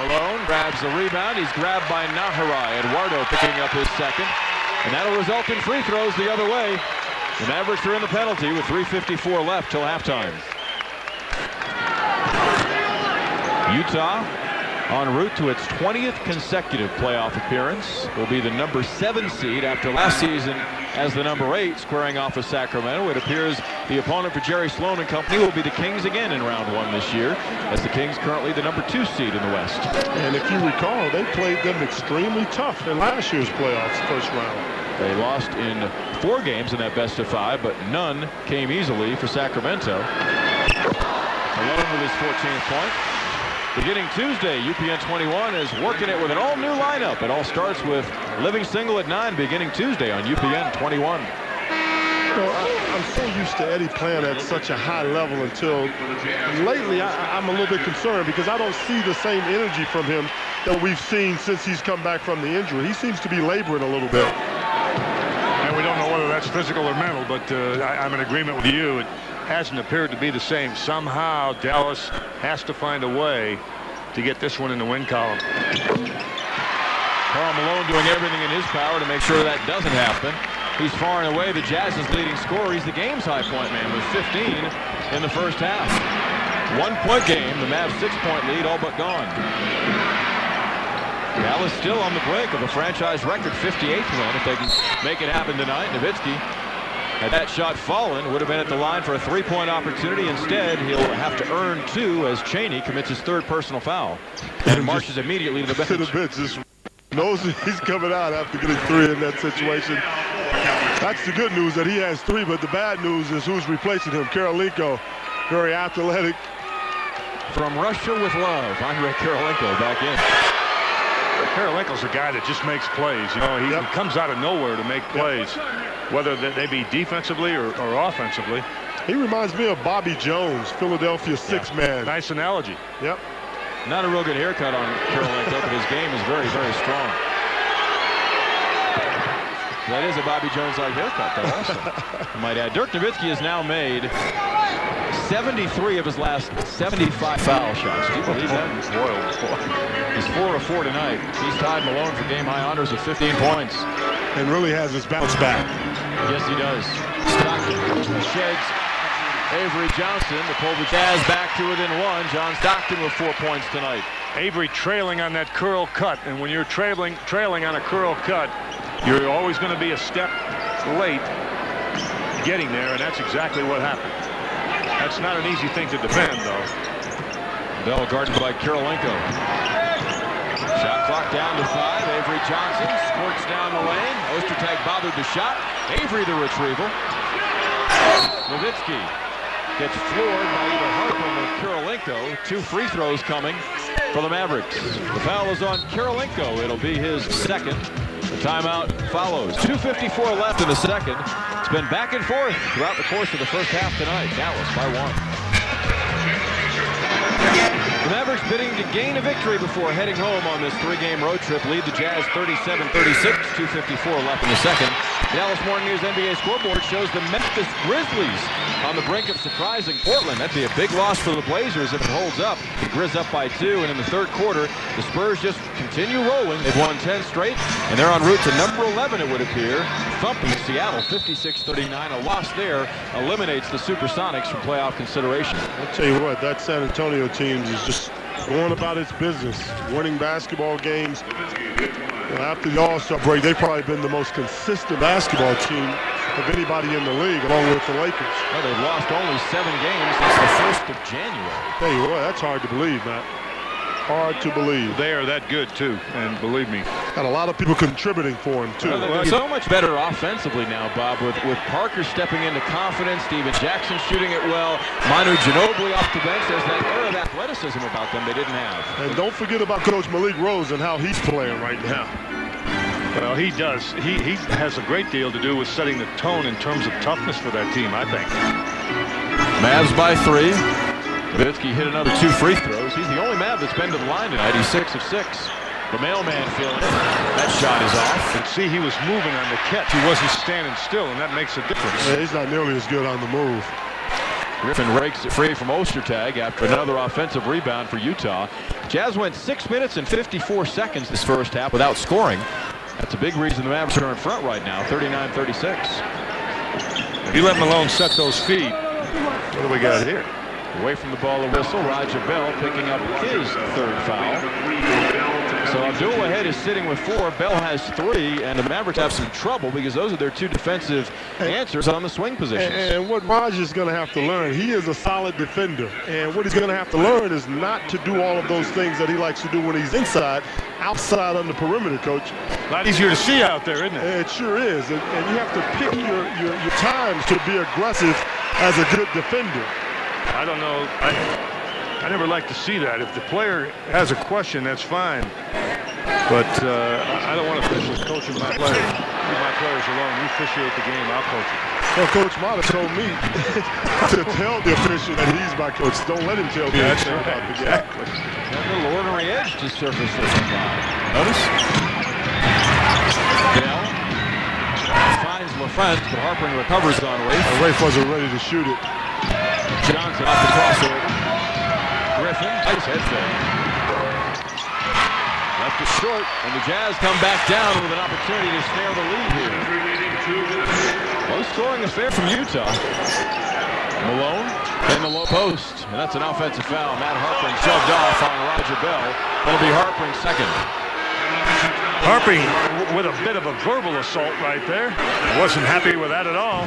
Malone grabs the rebound. He's grabbed by Naharai. Eduardo picking up his 2nd. And that'll result in free throws the other way. The Mavericks are in the penalty with 3:54 left till halftime. Utah en route to its 20th consecutive playoff appearance. Will be the number 7 seed after last season as the number 8, squaring off with Sacramento. It appears the opponent for Jerry Sloan and company will be the Kings again in round 1 this year, as the Kings currently the number 2 seed in the West. And if you recall, they played them extremely tough in last year's playoffs first round. They lost in 4 games in that best of 5, but none came easily for Sacramento. Malone with his 14th point. Beginning Tuesday, UPN 21 is working it with an all-new lineup. It all starts with Living Single at 9 beginning Tuesday on UPN 21. I'm so used to Eddie playing at such a high level until lately I'm a little bit concerned because I don't see the same energy from him that we've seen since he's come back from the injury. He seems to be laboring a little bit. And we don't know whether that's physical or mental, but I'm in agreement with you. It hasn't appeared to be the same. Somehow Dallas has to find a way to get this one in the win column. Karl Malone doing everything in his power to make sure that doesn't happen. He's far and away the Jazz's leading scorer. He's the game's high point man with 15 in the first half. 1-point game. The Mavs 6-point lead all but gone. Dallas still on the brink of a franchise record 58th win if they can make it happen tonight. Nowitzki, had that shot fallen, would have been at the line for a 3-point opportunity. Instead, he'll have to earn 2 as Cheaney commits his 3rd personal foul and marches immediately to the bench. Just knows he's coming out after getting 3 in that situation. That's the good news that he has 3, but the bad news is who's replacing him. Kirilenko, very athletic. From Russia with love, Andre Kirilenko back in. Kirilenko's a guy that just makes plays. You know, he comes out of nowhere to make plays, whether they be defensively or offensively. He reminds me of Bobby Jones, Philadelphia 6-man. Nice analogy. Yep. Not a real good haircut on Kirilenko, but his game is very, very strong. That is a Bobby Jones-like haircut, though, also. I might add. Dirk Nowitzki has now made 73 of his last 75 foul shots. Do you believe that? He's 4 of 4 tonight. He's tied Malone for game-high honors of 15 points. And really has his bounce back. Yes, he does. Stockton sheds Avery Johnson to pull the Jazz back to within 1. John Stockton with 4 points tonight. Avery trailing on that curl cut, and when you're trailing on a curl cut, you're always going to be a step late getting there, and that's exactly what happened. That's not an easy thing to defend, though. Bell guarded by Kirilenko. Shot clock down to 5. Avery Johnson squirts down the lane. Ostertag bothered the shot. Avery the retrieval. Nowitzki gets floored by either Harpring or Kirilenko. 2 free throws coming for the Mavericks. The foul is on Kirilenko. It'll be his 2nd. The timeout follows. 2:54 left in the 2nd. It's been back and forth throughout the course of the first half tonight. Dallas by 1. The Mavericks bidding to gain a victory before heading home on this 3-game road trip. Lead the Jazz 37-36. 2:54 left in the 2nd. Dallas Morning News NBA scoreboard shows the Memphis Grizzlies on the brink of surprising Portland. That'd be a big loss for the Blazers if it holds up. The Grizz up by 2, and in the 3rd quarter, the Spurs just continue rolling. They've won 10 straight, and they're en route to number 11, it would appear. Thumping Seattle 56-39. A loss there eliminates the Supersonics from playoff consideration. I'll tell you what, that San Antonio team is just going about its business, winning basketball games. After the All-Star break, they've probably been the most consistent basketball team of anybody in the league, along with the Lakers. Well, they've lost only 7 games since the 1st of January. Tell you what, that's hard to believe, Matt. Hard to believe. They are that good, too, and believe me. Got a lot of people contributing for him, too. Well, so much better offensively now, Bob, with Parker stepping into confidence, Steven Jackson shooting it well, Manu Ginobili off the bench. There's that air of athleticism about them they didn't have. And don't forget about Coach Malik Rose and how he's playing right now. Well, he does. He has a great deal to do with setting the tone in terms of toughness for that team, I think. Mavs by 3. Nowitzki hit another 2 free throws. He's the only Mav that's been to the line tonight. He's 6 of 6. The mailman feeling it. That shot is off. And see, he was moving on the catch. He wasn't standing still, and that makes a difference. Yeah, he's not nearly as good on the move. Griffin rakes it free from Ostertag after another offensive rebound for Utah. Jazz went 6 minutes and 54 seconds this first half without scoring. That's a big reason the Mavericks are in front right now, 39-36. If you let Malone set those feet, what do we got here? Away from the ball, a whistle. Roger Bell picking up his 3rd foul. So Abdul-Wahid is sitting with 4. Bell has 3, and the Mavericks have some trouble because those are their 2 defensive answers on the swing positions. And what Roger's going to have to learn, he is a solid defender. And what he's going to have to learn is not to do all of those things that he likes to do when he's inside, outside on the perimeter, Coach. A lot easier to see out there, isn't it? It sure is. And you have to pick your times to be aggressive as a good defender. I don't know. I never like to see that. If the player has a question, that's fine. But I don't want officials coaching my players. Leave my players alone. You officiate the game, I'll coach it. Well, Coach Mata told me to tell the official that he's my coach. Don't let him tell me anything about the game. Exactly. And a little ordinary edge to surface this one. Notice? Bell finds LaFrentz, but Harpring recovers on Rafe. Rafe wasn't ready to shoot it. Johnson off the crossover. Griffin, nice head fake. Left it short, and the Jazz come back down with an opportunity to snare the lead here. Low scoring affair from Utah. Malone in the low post, and that's an offensive foul. Matt Harpring shoved off on Roger Bell. That'll be Harpring second. Harpring with a bit of a verbal assault right there. Wasn't happy with that at all.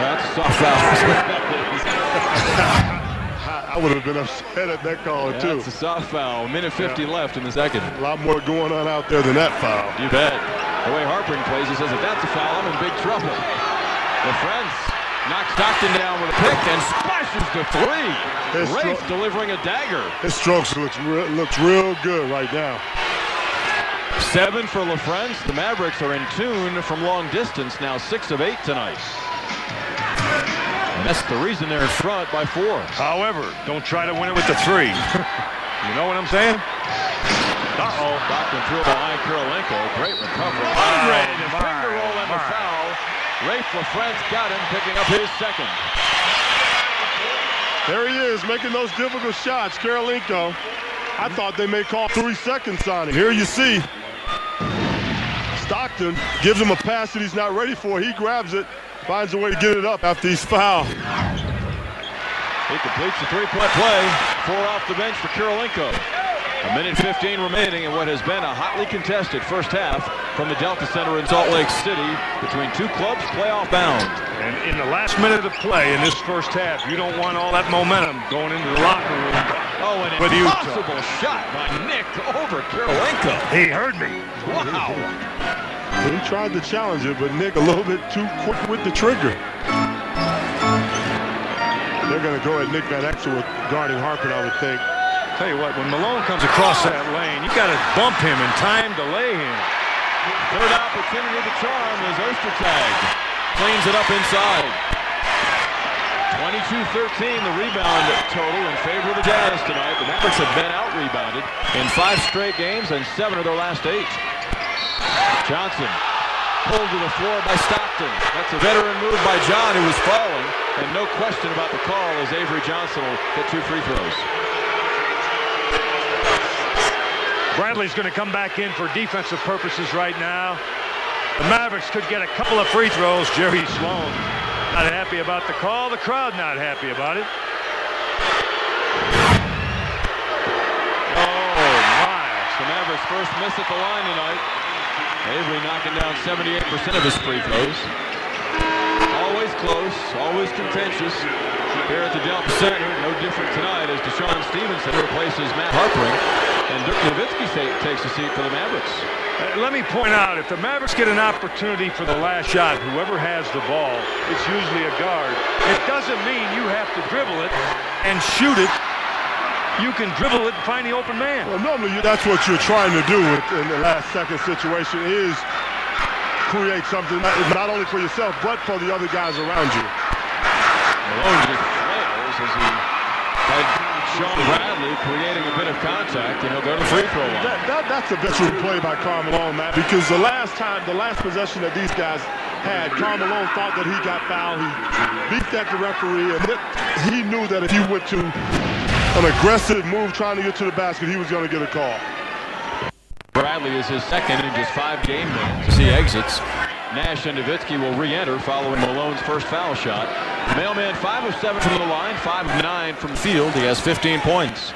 That's a soft foul. I would have been upset at that call, too. It's a soft foul. Minute 50 left in the second. A lot more going on out there than that foul. You bet. The way Harpring plays, he says, if that's a foul, I'm in big trouble. LaFrentz knocks Stockton down with a pick and splashes to three. Rafe delivering a dagger. His strokes looks real good right now. 7 for LaFrentz. The Mavericks are in tune from long distance, now 6 of 8 tonight. And that's the reason they're in front by 4. However, don't try to win it with the 3. You know what I'm saying? Uh-oh. Stockton threw it behind Kirilenko. Great recovery. Finger roll and the foul. Rafe LaFrentz got him, picking up his second. There he is, making those difficult shots. Kirilenko. I thought they may call 3-second signing. Here you see Stockton gives him a pass that he's not ready for. He grabs it, finds a way to get it up after he's fouled. He completes the three-point play. 4 off the bench for Kirilenko. A minute 15 remaining in what has been a hotly contested first half from the Delta Center in Salt Lake City between two clubs playoff bound. And in the last minute of play in this first half, you don't want all that momentum going into the locker room. Oh, an impossible shot by Nick over Kirilenko. He heard me. Wow. He tried to challenge it, but Nick a little bit too quick with the trigger. They're going to go at Nick Van Exel with guarding Harpring, I would think. Tell you what, when Malone comes across that lane, you got to bump him in time to lay him. Third opportunity to charm is Ostertag. Cleans it up inside. 22-13, the rebound total in favor of the Jazz tonight. The Mavericks have been out-rebounded in 5 straight games and 7 of their last 8. Johnson pulled to the floor by Stockton. That's a veteran move by John, who was falling. And no question about the call as Avery Johnson will get 2 free throws. Bradley's going to come back in for defensive purposes right now. The Mavericks could get a couple of free throws. Jerry Sloan not happy about the call. The crowd not happy about it. Oh, Miles. The Mavericks first miss at the line tonight. Avery knocking down 78% of his free throws. Always close, always contentious. Here at the Delta Center, no different tonight as Deshaun Stevenson replaces Matt Harpring. And Dirk Nowitzki takes a seat for the Mavericks. Let me point out, if the Mavericks get an opportunity for the last shot, whoever has the ball, it's usually a guard. It doesn't mean you have to dribble it and shoot it. You can dribble it and find the open man. Well, normally that's what you're trying to do in the last second situation is create something not only for yourself, but for the other guys around you. Malone just flails as he had Sean Bradley creating a bit of contact, and he'll go to the free throw line. That's a veteran play by Karl Malone, Matt, because the last possession that these guys had, Karl Malone thought that he got fouled. He beat that the referee, and he knew that if he went to an aggressive move trying to get to the basket, he was going to get a call. Bradley is his second in just 5 game minutes as he exits. Nash and Nowitzki will re-enter following Malone's first foul shot. Mailman 5 of 7 from the line, 5 of 9 from the field. He has 15 points.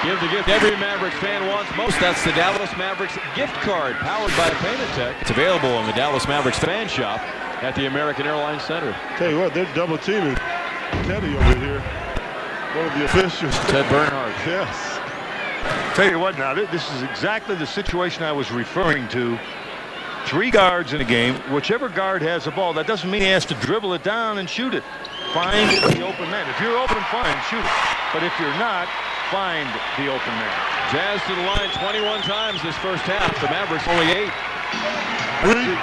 Give the gift every Mavericks fan wants most. That's the Dallas Mavericks gift card powered by Payment Tech. It's available in the Dallas Mavericks fan shop at the American Airlines Center. Tell you what, they're double teaming Teddy over here. One of the officials. Ted Bernhardt. Yes. Tell you what now, this is exactly the situation I was referring to. 3 guards in a game. Whichever guard has the ball, that doesn't mean he has to dribble it down and shoot it. find the open man. If you're open, fine, shoot it. But if you're not, find the open man. Jazz to the line 21 times this first half. The Mavericks only 8.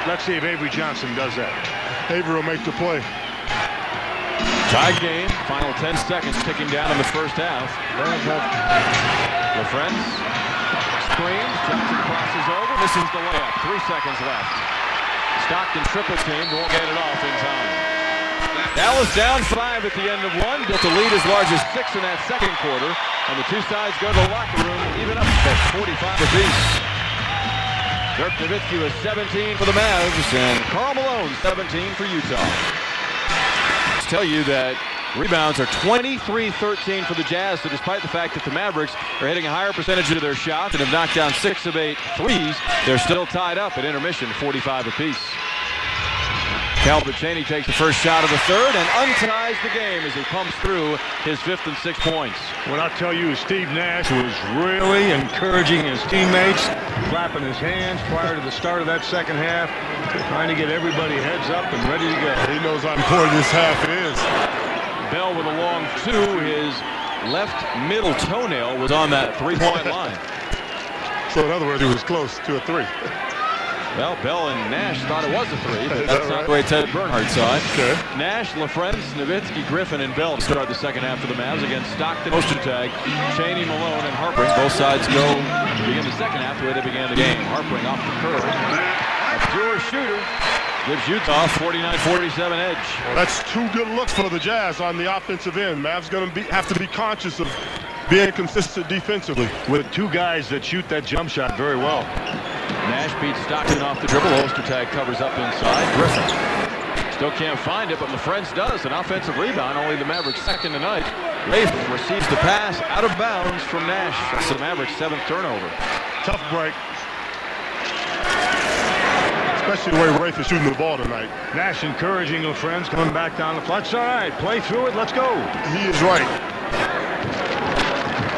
Let's see if Avery Johnson does that. Avery will make the play. Tie game. Final 10 seconds ticking down in the first half. LaFrentz screams. Johnson crosses over. Misses the layup. 3 seconds left. Stockton triple team. Won't get it off in time. Dallas down 5 at the end of one. Built a lead as large as 6 in that second quarter. And the two sides go to the locker room even up at 45 apiece. Dirk Nowitzki was 17 for the Mavs, and Karl Malone 17 for Utah. Let's tell you that rebounds are 23-13 for the Jazz, so despite the fact that the Mavericks are hitting a higher percentage of their shots and have knocked down 6 of 8 threes, they're still tied up at intermission, 45 apiece. Cheaney takes the first shot of the third and unties the game as he pumps through his 5th and 6 points. What I'll tell you is Steve Nash was really encouraging his teammates, clapping his hands prior to the start of that second half, trying to get everybody heads up and ready to go. He knows how important this half is. Bell with a long 2. His left middle toenail was on that 3-point line. So in other words, he was close to a 3. Well, Bell and Nash thought it was a 3, but that's not the way Ted Bernhardt saw it. Okay. Nash, LaFrentz, Nowitzki, Griffin, and Bell to start the second half for the Mavs against Stockton, Oster tag, Cheaney, Malone, and Harpring. Both sides go begin the second half the way they began the game. Harpring off the curve. A pure shooter gives Utah 49-47 edge. Well, that's 2 good looks for the Jazz on the offensive end. Mavs going to have to be conscious of being consistent defensively. With 2 guys that shoot that jump shot very well. Nash beats Stockton off the dribble. Ostertag covers up inside. Griffin still can't find it, but LaFrentz does. An offensive rebound, only the Mavericks' second tonight. Rafe receives the pass out of bounds from Nash. That's the Mavericks' 7th turnover. Tough break. Especially the way Rafe is shooting the ball tonight. Nash encouraging LaFrentz, coming back down the floor. It's all right. Play through it. Let's go. He is right.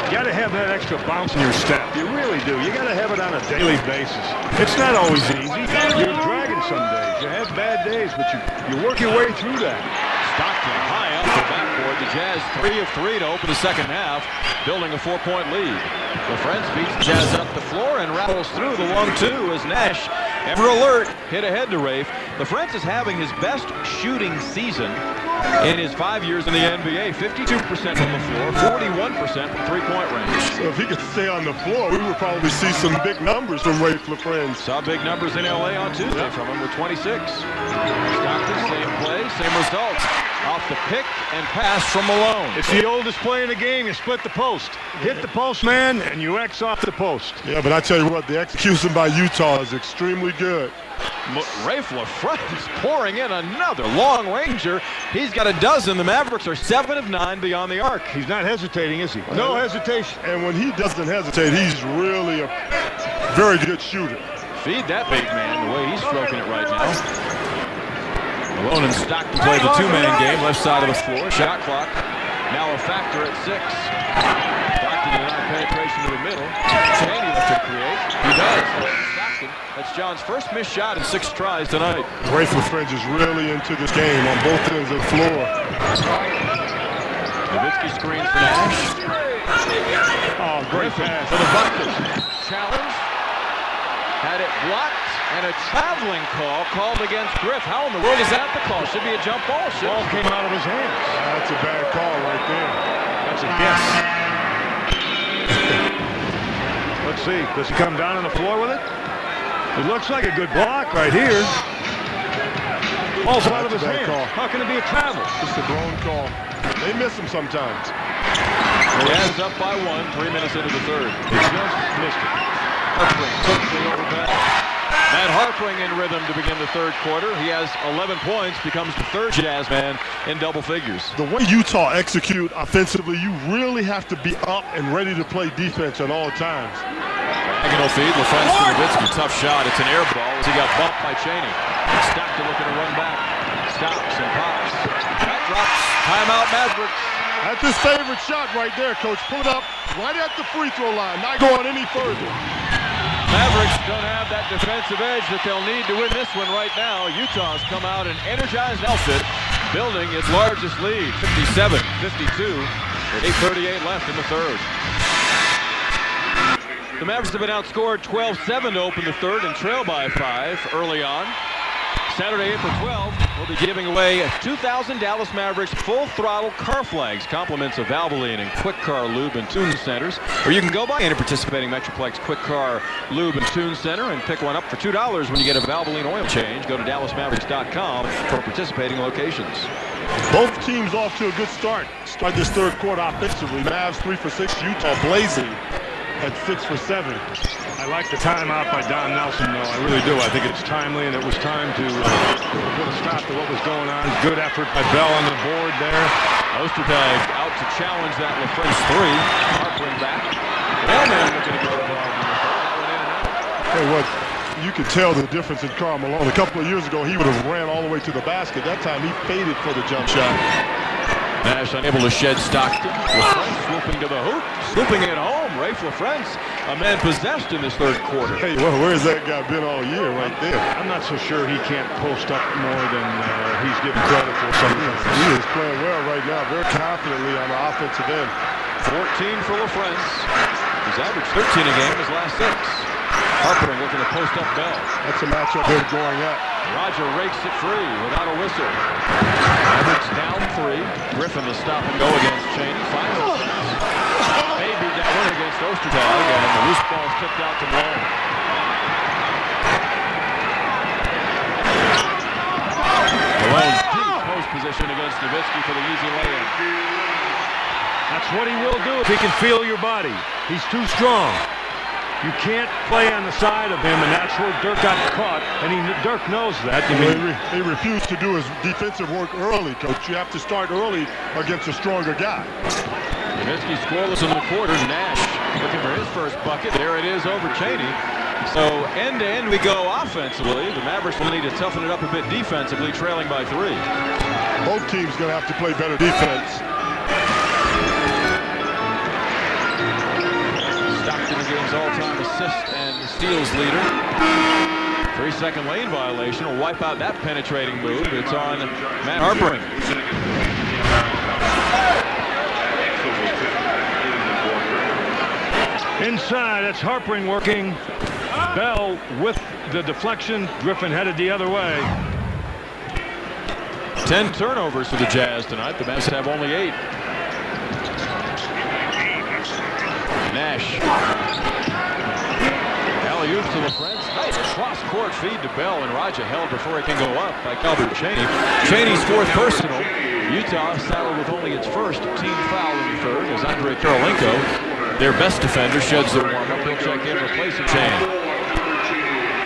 You got to have that extra bounce in your step. You really do. You got to have it on a daily basis. It's not always easy. You're dragging some days. You have bad days, but you work your way through that. Stockton high up the backboard. The Jazz 3 of 3 to open the second half, building a 4-point lead. LaFrentz beats the Jazz up the floor and rattles through the long 2 as Nash, ever alert, hit ahead to Rafe. LaFrentz is having his best shooting season in his 5 years in the NBA. 52% from the floor, 41% from 3-point range. So if he could stay on the floor, we would probably see some big numbers from Rafe LaFrentz. Saw big numbers in LA on Tuesday from him with 26. Stockton, same play, same results. Off the pick and pass from Malone. It's the oldest play in the game. You split the post. Hit the post man, and you X off the post. Yeah, but I tell you what, the execution by Utah is extremely good. Rafe LaFrentz pouring in another long ranger. He's got a dozen. The Mavericks are 7 of 9 beyond the arc. He's not hesitating, is he? No hesitation. And when he doesn't hesitate, he's really a very good shooter. Feed that big man the way he's stroking it right now. Malone and Stockton play the 2-man game, left side of the floor. Shot clock now a factor at 6. Stockton denied penetration to the middle. Cheaney left to create. He does. Stockton, that's John's first missed shot in 6 tries tonight. Rafe LaFrentz is really into this game on both ends of the floor. Nowitzki screens for Nash. Oh, great pass for the bucket. Challenge. Had it blocked. And a traveling call called against Griff. How in the world is that the call? Should be a jump ball. Ball came out of his hands. That's a bad call right there. That's a guess. Let's see. Does he come down on the floor with it? It looks like a good block right here. Ball's out of his hands. How can it be a travel? Just a blown call. They miss him sometimes. He ends up by 1, 3 minutes into the third. He just missed it. Harpring took the overpass. Matt Harpring in rhythm to begin the third quarter. He has 11 points, becomes the 3rd Jazz man in double figures. The way Utah execute offensively, you really have to be up and ready to play defense at all times. Diagonal feed, LaFrentz to Nowitzki. Tough shot. It's an air ball as he got bumped by Cheaney. Stockton looking to run back. Stops and pops. That drops. Timeout Mavericks. That's his favorite shot right there, Coach. Put it up right at the free throw line, not going any further. Mavericks don't have that defensive edge that they'll need to win this one right now. Utah's come out an energized outfit. building its largest lead, 57-52, with 8:38 left in the third. The Mavericks have been outscored 12-7 to open the third and trail by 5 early on. Saturday, April 12th, we'll be giving away 2,000 Dallas Mavericks full throttle car flags, compliments of Valvoline and Quick Car Lube and Tune Centers, or you can go by any participating Metroplex Quick Car Lube and Tune Center and pick one up for $2 when you get a Valvoline oil change. Go to DallasMavericks.com for participating locations. Both teams off to a good start. Start this third quarter offensively. Mavs 3 for 6, Utah blazing at 6 for 7. I like the timeout by Don Nelson, though. I really do. I think it's timely, and it was time to put a stop to what was going on. Good effort by Bell on the board there. Ostertag out to challenge that LaFrentz 3. Harpring back. Malone looking to go involved. Hey, what? You could tell the difference in Karl Malone. A couple of years ago, he would have ran all the way to the basket. That time, he faded for the jump shot. Nash unable to shed Stockton. LaFrentz swooping to the hoop. Swooping it home. Rafe LaFrentz, a man possessed in this third quarter. Hey, well, where's that guy been all year right there? I'm not so sure he can't post up more than he's given credit for. He is playing well right now, very confidently on the offensive end. 14 for LaFrentz. He's averaged 13 a game his last 6. Harpring looking to post up Bell. That's a matchup they're going at. Roger rakes it free without a whistle. Mavericks down 3. Griffin to stop and go against Cheaney. Finds LaFrentz. Maybe that one against Ostertag, and the loose ball is tipped out to Malone. Malone's deep post position against Nowitzki for the easy lay-in. That's what he will do if he can feel your body. He's too strong. You can't play on the side of him, and that's where Dirk got caught, and Dirk knows that. He refused to do his defensive work early, Coach. You have to start early against a stronger guy. Nowitzki scoreless in the quarter. Nash looking for his first bucket. There it is over Cheaney. So end-to-end we go offensively. The Mavericks will need to toughen it up a bit defensively, trailing by 3. Both teams going to have to play better defense. Stockton, the game's all-time assist and steals leader. 3-second lane violation will wipe out that penetrating move. It's on Matt Harpring. Inside, it's Harpring working. Bell with the deflection. Griffin headed the other way. 10 turnovers for the Jazz tonight. The Mavs have only 8. Nash. Alley-oop to LaFrentz. Nice cross-court feed to Bell, and Raja held before it can go up by Calvert Cheaney. Cheaney's 4th personal. Utah saddled with only its first team foul in the third as Andre Kirilenko, their best defender, sheds the warm-up. He'll check in, replacing Cheaney.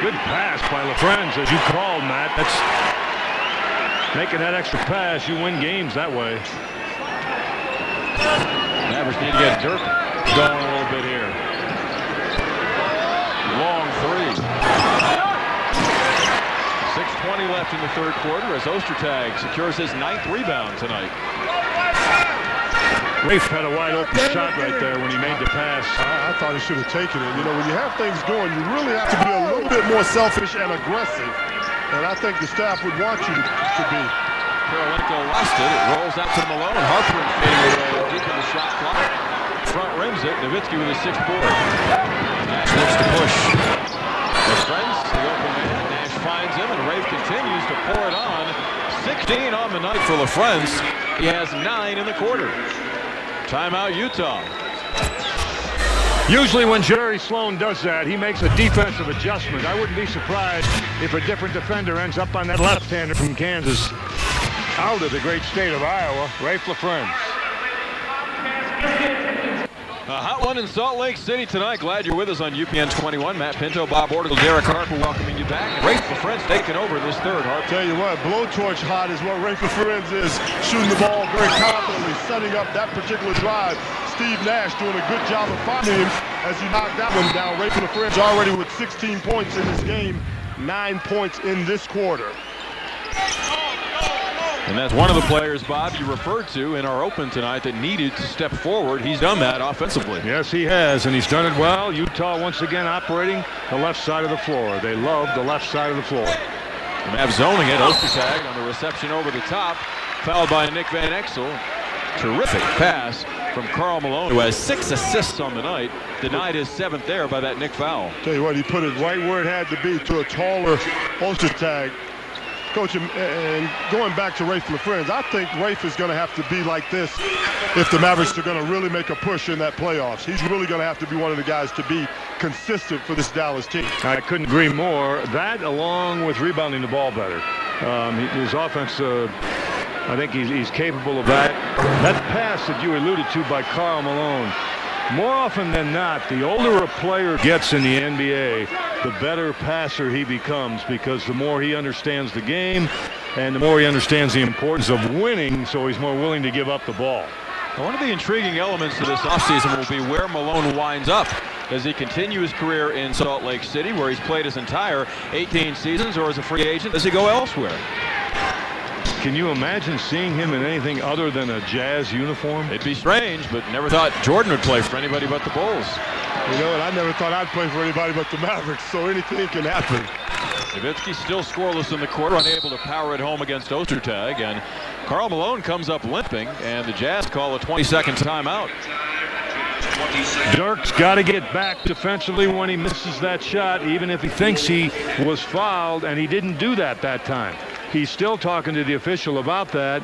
Good pass by LaFrentz, as you called, Matt. That's making that extra pass. You win games that way. Mavericks need to get Dirk going a little bit here. Long 3. 6:20 left in the third quarter as Ostertag secures his 9th rebound tonight. Rafe had a wide open shot right there when he made the pass. I thought he should have taken it. You know, when you have things going, you really have to be a little bit more selfish and aggressive. And I think the staff would want you to be. Kirilenko lost it. It rolls out to Malone. Harpring fading away deep in the shot clock. Front rims it. Nowitzki with his 6th board. Nash looks to push. LaFrentz, the open man. Nash finds him, and Rafe continues to pour it on. 16 on the night for LaFrentz. He has 9 in the quarter. Timeout, Utah. Usually when Jerry Sloan does that, he makes a defensive adjustment. I wouldn't be surprised if a different defender ends up on that left-hander from Kansas out of the great state of Iowa, Rafe LaFrentz. A hot one in Salt Lake City tonight. Glad you're with us on UPN 21. Matt Pinto, Bob Ortigal, Derek Harper welcoming you back. And Rafe LaFrentz taking over this third. Harper. Tell you what, blowtorch hot is what Rafe LaFrentz is. Shooting the ball very confidently, setting up that particular drive. Steve Nash doing a good job of finding him as he knocked that one down. Rafe LaFrentz already with 16 points in this game, 9 points in this quarter. And that's one of the players, Bob, you referred to in our open tonight that needed to step forward. He's done that offensively. Yes, he has, and he's done it well. Utah once again operating the left side of the floor. They love the left side of the floor. The Mavs zoning it. Ostertag on the reception over the top. fouled by Nick Van Exel. Terrific pass from Karl Malone, who has 6 assists on the night. Denied his 7th there by that Nick foul. Tell you what, he put it right where it had to be, to a taller Ostertag. Coach, and going back to Rafe LaFrentz, I think Rafe is going to have to be like this if the Mavericks are going to really make a push in that playoffs. He's really going to have to be one of the guys to be consistent for this Dallas team. I couldn't agree more. That, along with rebounding the ball better. His offense, I think he's capable of that. That pass that you alluded to by Karl Malone, more often than not, the older a player gets in the NBA, the better passer he becomes, because the more he understands the game and the more he understands the importance of winning, so he's more willing to give up the ball. One of the intriguing elements of this offseason will be where Malone winds up. Does he continue his career in Salt Lake City, where he's played his entire 18 seasons, or as a free agent, does he go elsewhere? Can you imagine seeing him in anything other than a Jazz uniform? It'd be strange, but never thought Jordan would play for anybody but the Bulls. You know, and I never thought I'd play for anybody but the Mavericks, so anything can happen. Nowitzki still scoreless in the quarter, unable to power it home against Ostertag, and Karl Malone comes up limping, and the Jazz call a 20-second timeout. Dirk's got to get back defensively when he misses that shot, even if he thinks he was fouled, and he didn't do that time. He's still talking to the official about that.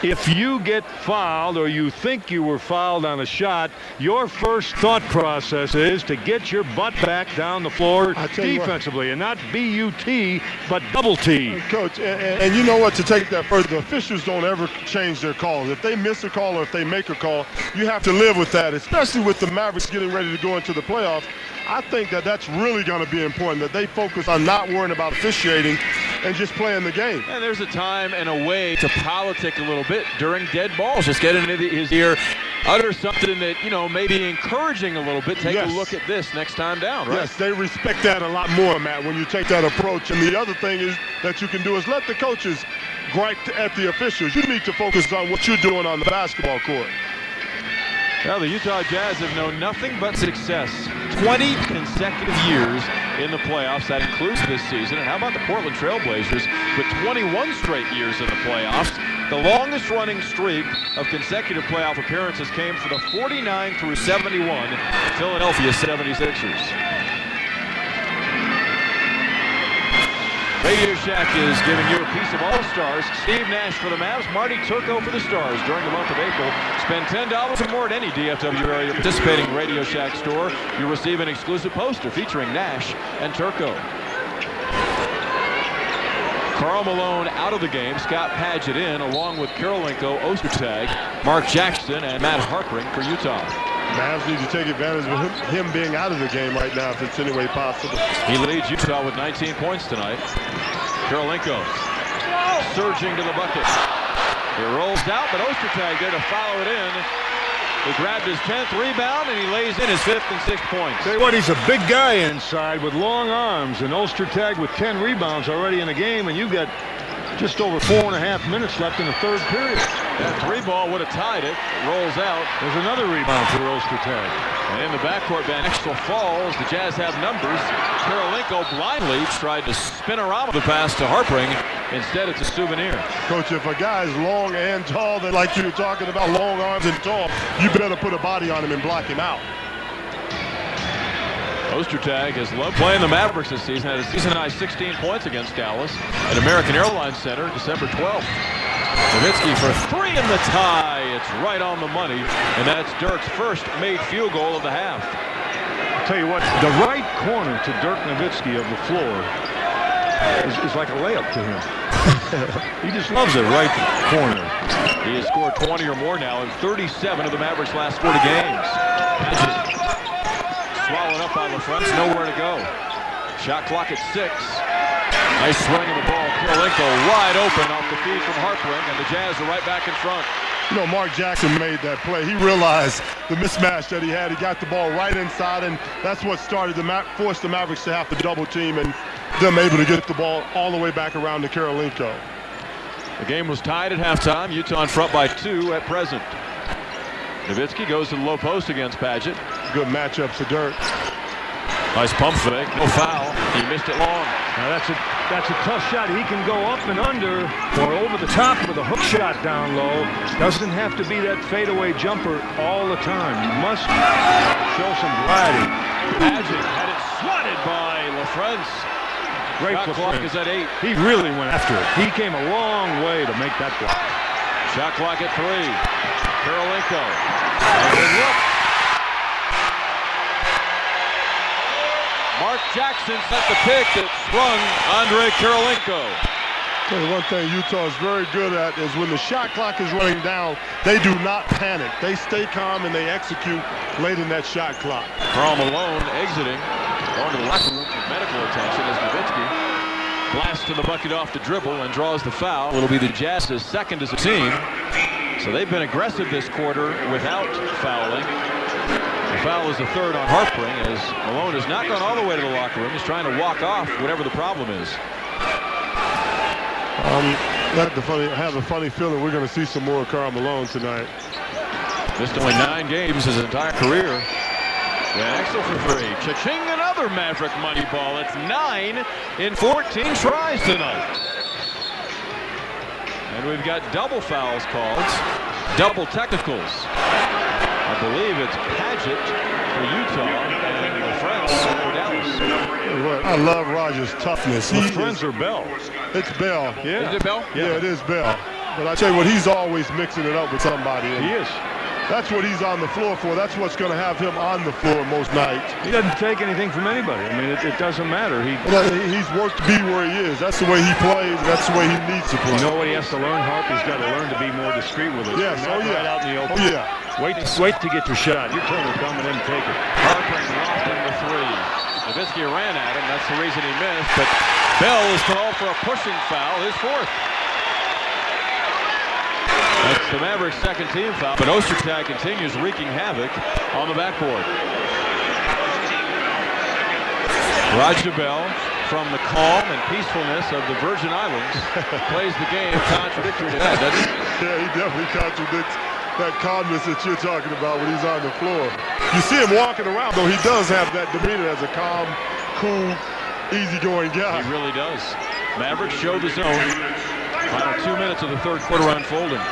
If you get fouled or you think you were fouled on a shot, your first thought process is to get your butt back down the floor defensively, and not B-U-T, but double T. Coach, and you know what, to take that further, the officials don't ever change their calls. If they miss a call or if they make a call, you have to live with that, especially with the Mavericks getting ready to go into the playoffs. I think that that's really going to be important, that they focus on not worrying about officiating and just playing the game. And there's a time and a way to politic a little bit during dead balls. Just get into his ear, utter something that, you know, maybe encouraging a little bit. Take a look at this next time down, right? Yes, they respect that a lot more, Matt, when you take that approach. And the other thing is that you can do is let the coaches gripe at the officials. You need to focus on what you're doing on the basketball court. Well, the Utah Jazz have known nothing but success. 20 consecutive years in the playoffs. That includes this season. And how about the Portland Trailblazers with 21 straight years in the playoffs? The longest running streak of consecutive playoff appearances came for the 49 through 71 Philadelphia 76ers. Radio Shack is giving you a piece of All-Stars. Steve Nash for the Mavs, Marty Turco for the Stars during the month of April. Spend $10 or more at any DFW area participating Radio Shack store. You'll receive an exclusive poster featuring Nash and Turco. Karl Malone out of the game. Scott Padgett in, along with Kirilenko, Ostertag, Mark Jackson, and Matt Harpring for Utah. Mavs need to take advantage of him being out of the game right now if it's any way possible. He leads Utah with 19 points tonight. Kirilenko surging to the bucket. He rolls out, but Ostertag there to follow it in. He grabbed his 10th rebound, and he lays in his 5th and 6th points. Tell you what, he's a big guy inside with long arms, and Ostertag with 10 rebounds already in the game, and you've got just over 4.5 minutes left in the third period. That 3-ball would have tied it. Rolls out. There's another rebound for Ostertag. And in the backcourt, Van Exel falls. The Jazz have numbers. Kirilenko blindly tried to spin around with the pass to Harpring. Instead, it's a souvenir. Coach, if a guy is long and tall, then like you were talking about, long arms and tall, you better put a body on him and block him out. Ostertag has loved playing the Mavericks this season. Had a season-high 16 points against Dallas at American Airlines Center, December 12th. Nowitzki for 3 in the tie. It's right on the money, and that's Dirk's first made field goal of the half. I'll tell you what, the right corner to Dirk Nowitzki of the floor is like a layup to him. He just loves it, right corner. He has scored 20 or more now in 37 of the Mavericks' last 40 games. Swallowed up by LaFrentz, nowhere to go. Shot clock at 6. Nice swing of the ball. Kirilenko wide open off the feed from Harpring, and the Jazz are right back in front. You know, Mark Jackson made that play. He realized the mismatch that he had. He got the ball right inside, and that's what started to force the Mavericks to have to double team, and them able to get the ball all the way back around to Kirilenko. The game was tied at halftime. Utah in front by 2 at present. Nowitzki goes to the low post against Padgett. Good matchup for Dirk. Nice pump fake. No foul. He missed it long. Now that's a tough shot. He can go up and under or over the top with a hook shot down low. Doesn't have to be that fadeaway jumper all the time. You must show some variety. Paget had it swatted by LaFrentz. Great Shot clock is at 8. He really went after it. He came a long way to make that block. Shot clock at 3. Kirilenko. And good look. Mark Jackson set the pick that sprung Andre Kirilenko. One thing Utah is very good at is when the shot clock is running down, they do not panic. They stay calm and they execute late in that shot clock. Karl Malone exiting, going to the locker room for medical attention as Nowitzki blasts to the bucket off the dribble and draws the foul. It'll be the Jazz's second as a team. So they've been aggressive this quarter without fouling. The foul is the third on Harpring as Malone has not gone all the way to the locker room. He's trying to walk off whatever the problem is. I have a funny feeling we're going to see some more Karl Malone tonight. Missed only 9 games his entire career. Van Exel for 3. Cha-ching, another Maverick money ball. It's 9 in 14 tries tonight. And we've got double fouls called. Double technicals. I believe it's Paget for Utah and LaFrentz for Dallas. I love Rogers' toughness. LaFrentz or Bell? It's Bell. Yeah. Is it Bell? Yeah, it is Bell. But I tell you what, he's always mixing it up with somebody. He is. That's what he's on the floor for. That's what's going to have him on the floor most nights. He doesn't take anything from anybody. I mean, it doesn't matter. He's worked to be where he is. That's the way he plays. That's the way he needs to play. You know what he has to learn, Harp? He's got to learn to be more discreet with it. Yes, Not right out in the open. Oh, yeah. Wait to get your shot. Your turn will come and then take it. Harpring lost in the 3. Nowitzki ran at him. That's the reason he missed. But Bell is called for a pushing foul, his 4th. That's the Mavericks' second team foul. But Ostertag continues wreaking havoc on the backboard. Roger Bell, from the calm and peacefulness of the Virgin Islands, plays the game contradictory to that, doesn't he? Yeah, he definitely contradicts that calmness that you're talking about when he's on the floor. You see him walking around, though he does have that demeanor as a calm, cool, easygoing guy. He really does. Mavericks show the zone. Final 2 minutes of the third quarter unfolding.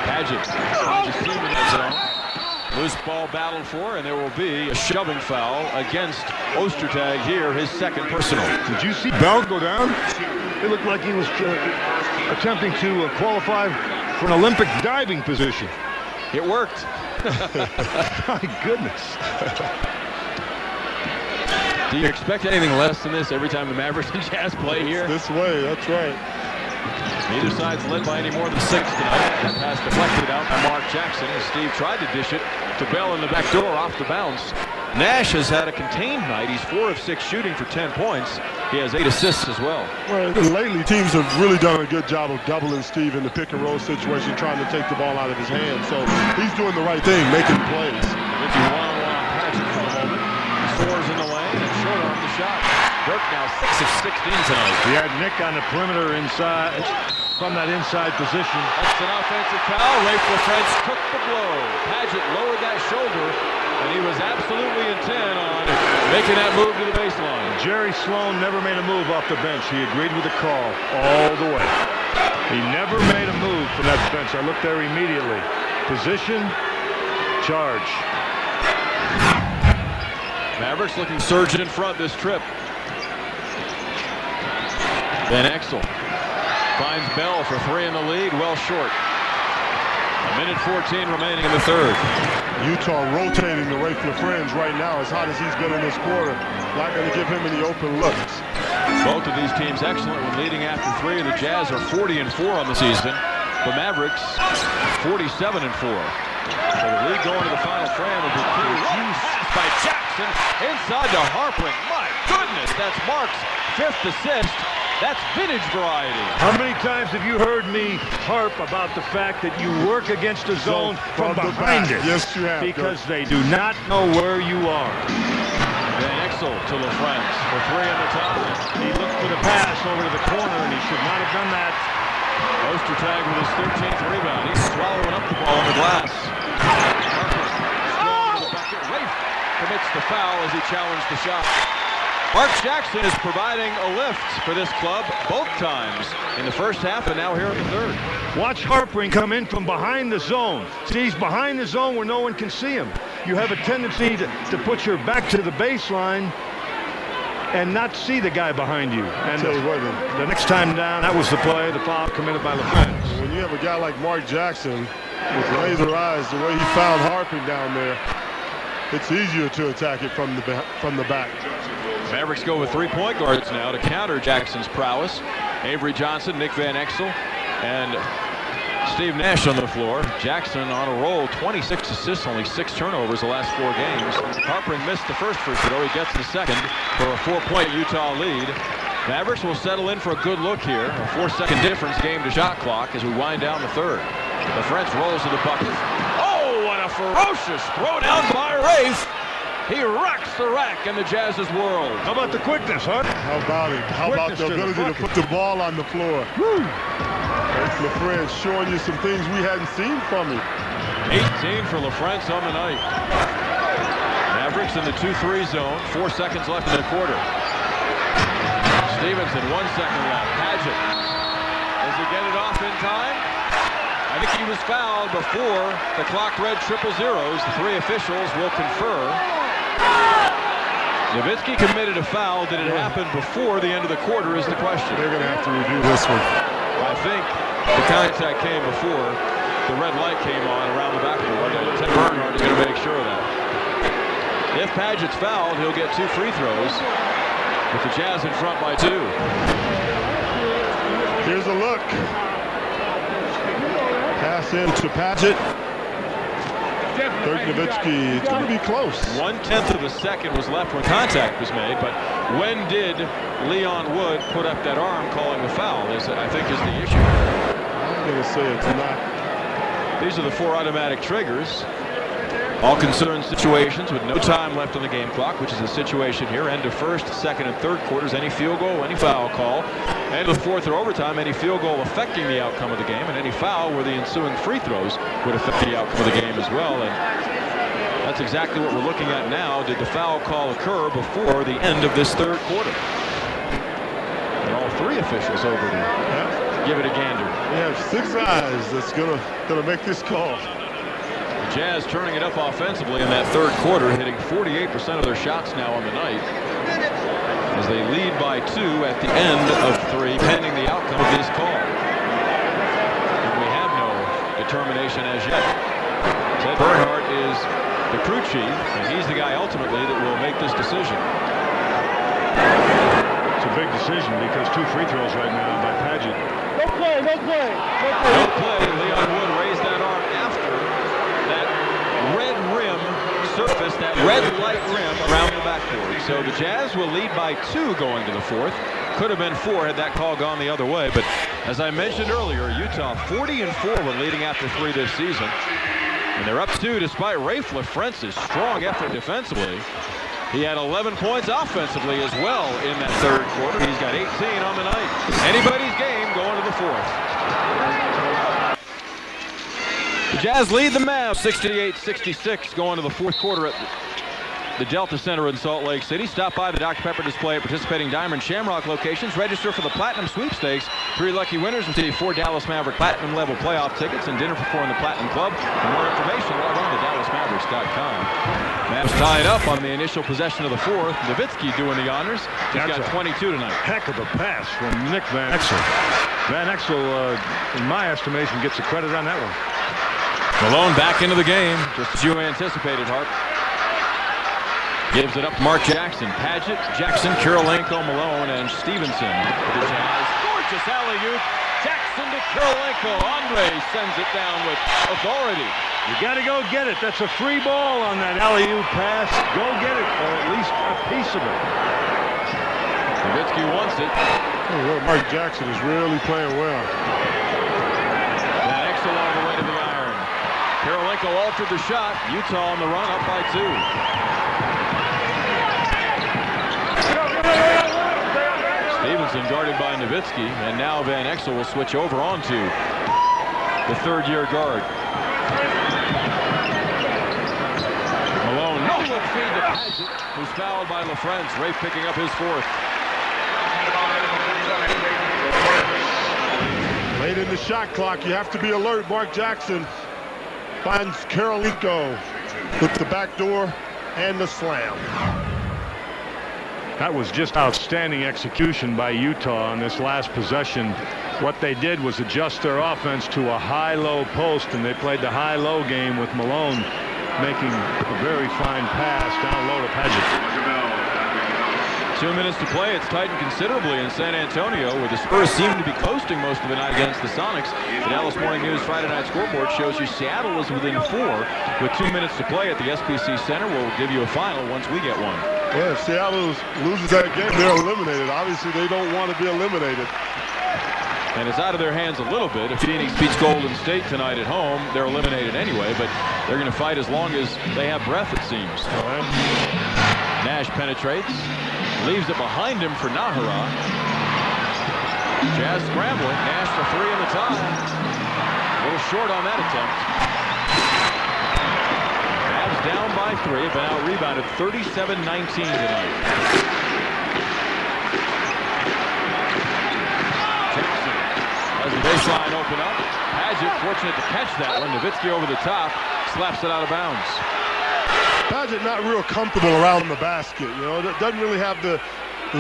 Paget finds his team in that zone. Loose ball battled for, and there will be a shoving foul against Ostertag here, his second personal. Did you see Bell go down? It looked like he was attempting to qualify for an Olympic diving position. It worked. My goodness. Do you expect anything less than this every time the Mavericks and Jazz play here? This way, that's right. Neither side's led by any more than 6 tonight. That pass deflected out by Mark Jackson as Steve tried to dish it to Bell in the back door off the bounce. Nash has had a contained night. He's 4 of 6 shooting for 10 points. He has 8 assists as well. Well, lately teams have really done a good job of doubling Steve in the pick and roll situation, trying to take the ball out of his hands. So he's doing the right thing, making plays. If you one-on-one Paget for the moment, he scores in the lane and short arm the shot. Dirk now 6 of 16 tonight. He had Nick on the perimeter inside, from that inside position. That's an offensive foul. LaFrentz took the blow. Paget lowered that shoulder, and he was absolutely intent on making that move to the baseline. Jerry Sloan never made a move off the bench. He agreed with the call all the way. He never made a move from that bench. I looked there immediately. Position, charge. Mavericks looking surging in front this trip. Van Exel finds Bell for 3 in the lead, well short. 1:14 remaining in the third. Utah rotating the LaFrentz right now, as hot as he's been in this quarter. Not going to give him any open looks. Both of these teams excellent when leading after 3. The Jazz are 40-4 on the season. The Mavericks 47-4. So the lead going to the final frame will be key. Pass by Jackson inside to Harpring. My goodness, that's Mark's 5th assist. That's vintage variety. How many times have you heard me harp about the fact that you work against a zone from behind it? Yes, you have. Because they do not know where you are. Van Exel to LaFrentz for 3 on the top. He looked for the pass over to the corner, and he should not have done that. Ostertag with his 13th rebound. He's swallowing up the ball on the glass. Harpring strong to the bucket. Rafe commits the foul as he challenged the shot. Mark Jackson is providing a lift for this club both times in the first half and now here in the third. Watch Harpring come in from behind the zone. See, he's behind the zone where no one can see him. You have a tendency to put your back to the baseline and not see the guy behind you. And the next time down, that was the play, the foul committed by LaFrentz. When you have a guy like Mark Jackson with laser eyes, the way he found Harpring down there, it's easier to attack it from the back. Mavericks go with 3 point guards now to counter Jackson's prowess. Avery Johnson, Nick Van Exel, and Steve Nash on the floor. Jackson on a roll, 26 assists, only 6 turnovers the last 4 games. Harpring missed the first free throw. He gets the second for a 4-point Utah lead. Mavericks will settle in for a good look here. A 4-second difference game to shot clock as we wind down the third. LaFrentz rolls to the bucket. Oh, what a ferocious throwdown by Rafe. He rocks the rack in the Jazz's world. How about the quickness, huh? How about it? How about the ability to put the ball on the floor? Woo! LaFrentz showing you some things we hadn't seen from him. 18 for LaFrentz on the night. Mavericks in the 2-3 zone. 4 seconds left in the quarter. Stevenson, 1 second left. Padgett. Does he get it off in time? I think he was fouled before the clock read triple zeros. The 3 officials will confer. Nowitzki committed a foul. Did it happen before the end of the quarter is the question. They're going to have to review this one. I think the contact came before the red light came on around the backboard. And Ted Bernhardt is going to make sure of that. If Padgett's fouled, he'll get 2 free throws with the Jazz in front by 2. Here's a look. Pass in to Padgett. Dirk Nowitzki, it's going to be close. 1/10 of a second was left when contact was made, but when did Leon Wood put up that arm calling the foul, I think is the issue. I'm going to say it's not. These are the 4 automatic triggers. All concerned situations with no time left on the game clock, which is the situation here. End of first, second, and third quarters. Any field goal, any foul call. End of fourth or overtime, any field goal affecting the outcome of the game, and any foul where the ensuing free throws would affect the outcome of the game as well. And that's exactly what we're looking at now. Did the foul call occur before the end of this third quarter? And all 3 officials over to give it a gander. We have 6 eyes that's gonna make this call. Jazz turning it up offensively in that third quarter, hitting 48% of their shots now on the night as they lead by 2 at the end of 3, pending the outcome of this call. And we have no determination as yet. Ted Bernhardt is the crew chief, and he's the guy ultimately that will make this decision. It's a big decision because 2 free throws right now by Padgett. No play. No play. Leon Wood raised that arm after that red rim surfaced, that red light rim around the backboard. So the Jazz will lead by 2 going to the fourth. Could have been 4 had that call gone the other way. But as I mentioned earlier, Utah 40-4 when leading after 3 this season. And they're up 2 despite Rafe LaFrentz's strong effort defensively. He had 11 points offensively as well in that third quarter. He's got 18 on the night. Anybody's game going to the fourth. The Jazz lead the Mavs 68-66 going to the fourth quarter at the Delta Center in Salt Lake City. Stop by the Dr. Pepper display at participating Diamond Shamrock locations. Register for the Platinum Sweepstakes. 3 lucky winners receive 4 Dallas Maverick Platinum level playoff tickets and dinner for 4 in the Platinum Club. For more information, log on to DallasMavericks.com. Mavs tied up on the initial possession of the fourth. Nowitzki doing the honors. He's got 22 tonight. Heck of a pass from Nick Van Exel. Van Exel, in my estimation, gets the credit on that one. Malone back into the game, just as you anticipated, Harp. Gives it up to Mark Jackson. Padgett, Jackson, Kirilenko, Malone, and Stevenson. The Jazz. Gorgeous alley-oop. Jackson to Kirilenko. Andre sends it down with authority. You got to go get it. That's a free ball on that alley-oop pass. Go get it, or at least a piece of it. Nowitzki wants it. Oh, well, Mark Jackson is really playing well. Van Exel all the way to the iron. Kirilenko altered the shot. Utah on the run, up by 2. Stevenson guarded by Nowitzki, and now Van Exel will switch over onto the third-year guard. Malone, no look feed to Paget, who's fouled by LaFrentz. Rafe picking up his fourth. Late in the shot clock, you have to be alert. Mark Jackson finds Kirilenko with the back door and the slam. That was just outstanding execution by Utah on this last possession. What they did was adjust their offense to a high-low post, and they played the high-low game with Malone making a very fine pass down low to Paget. 2 minutes to play. It's tightened considerably in San Antonio, where the Spurs seem to be coasting most of the night against the Sonics. The Dallas Morning News Friday Night Scoreboard shows you Seattle is within 4 with 2 minutes to play at the SBC Center. We'll give you a final once we get one. Well, if Seattle loses that game, they're eliminated. Obviously, they don't want to be eliminated. And it's out of their hands a little bit. If Phoenix beats Golden State tonight at home, they're eliminated anyway, but they're going to fight as long as they have breath, it seems. Nash penetrates. Leaves it behind him for Nahara. Jazz scrambling. Nash for three in the tie. A little short on that attempt. Mavs down by 3. Have been out rebounded 37-19 tonight. Jackson has the baseline open up. Paget fortunate to catch that one. Nowitzki over the top. Slaps it out of bounds. Paget not real comfortable around the basket. You know, doesn't really have the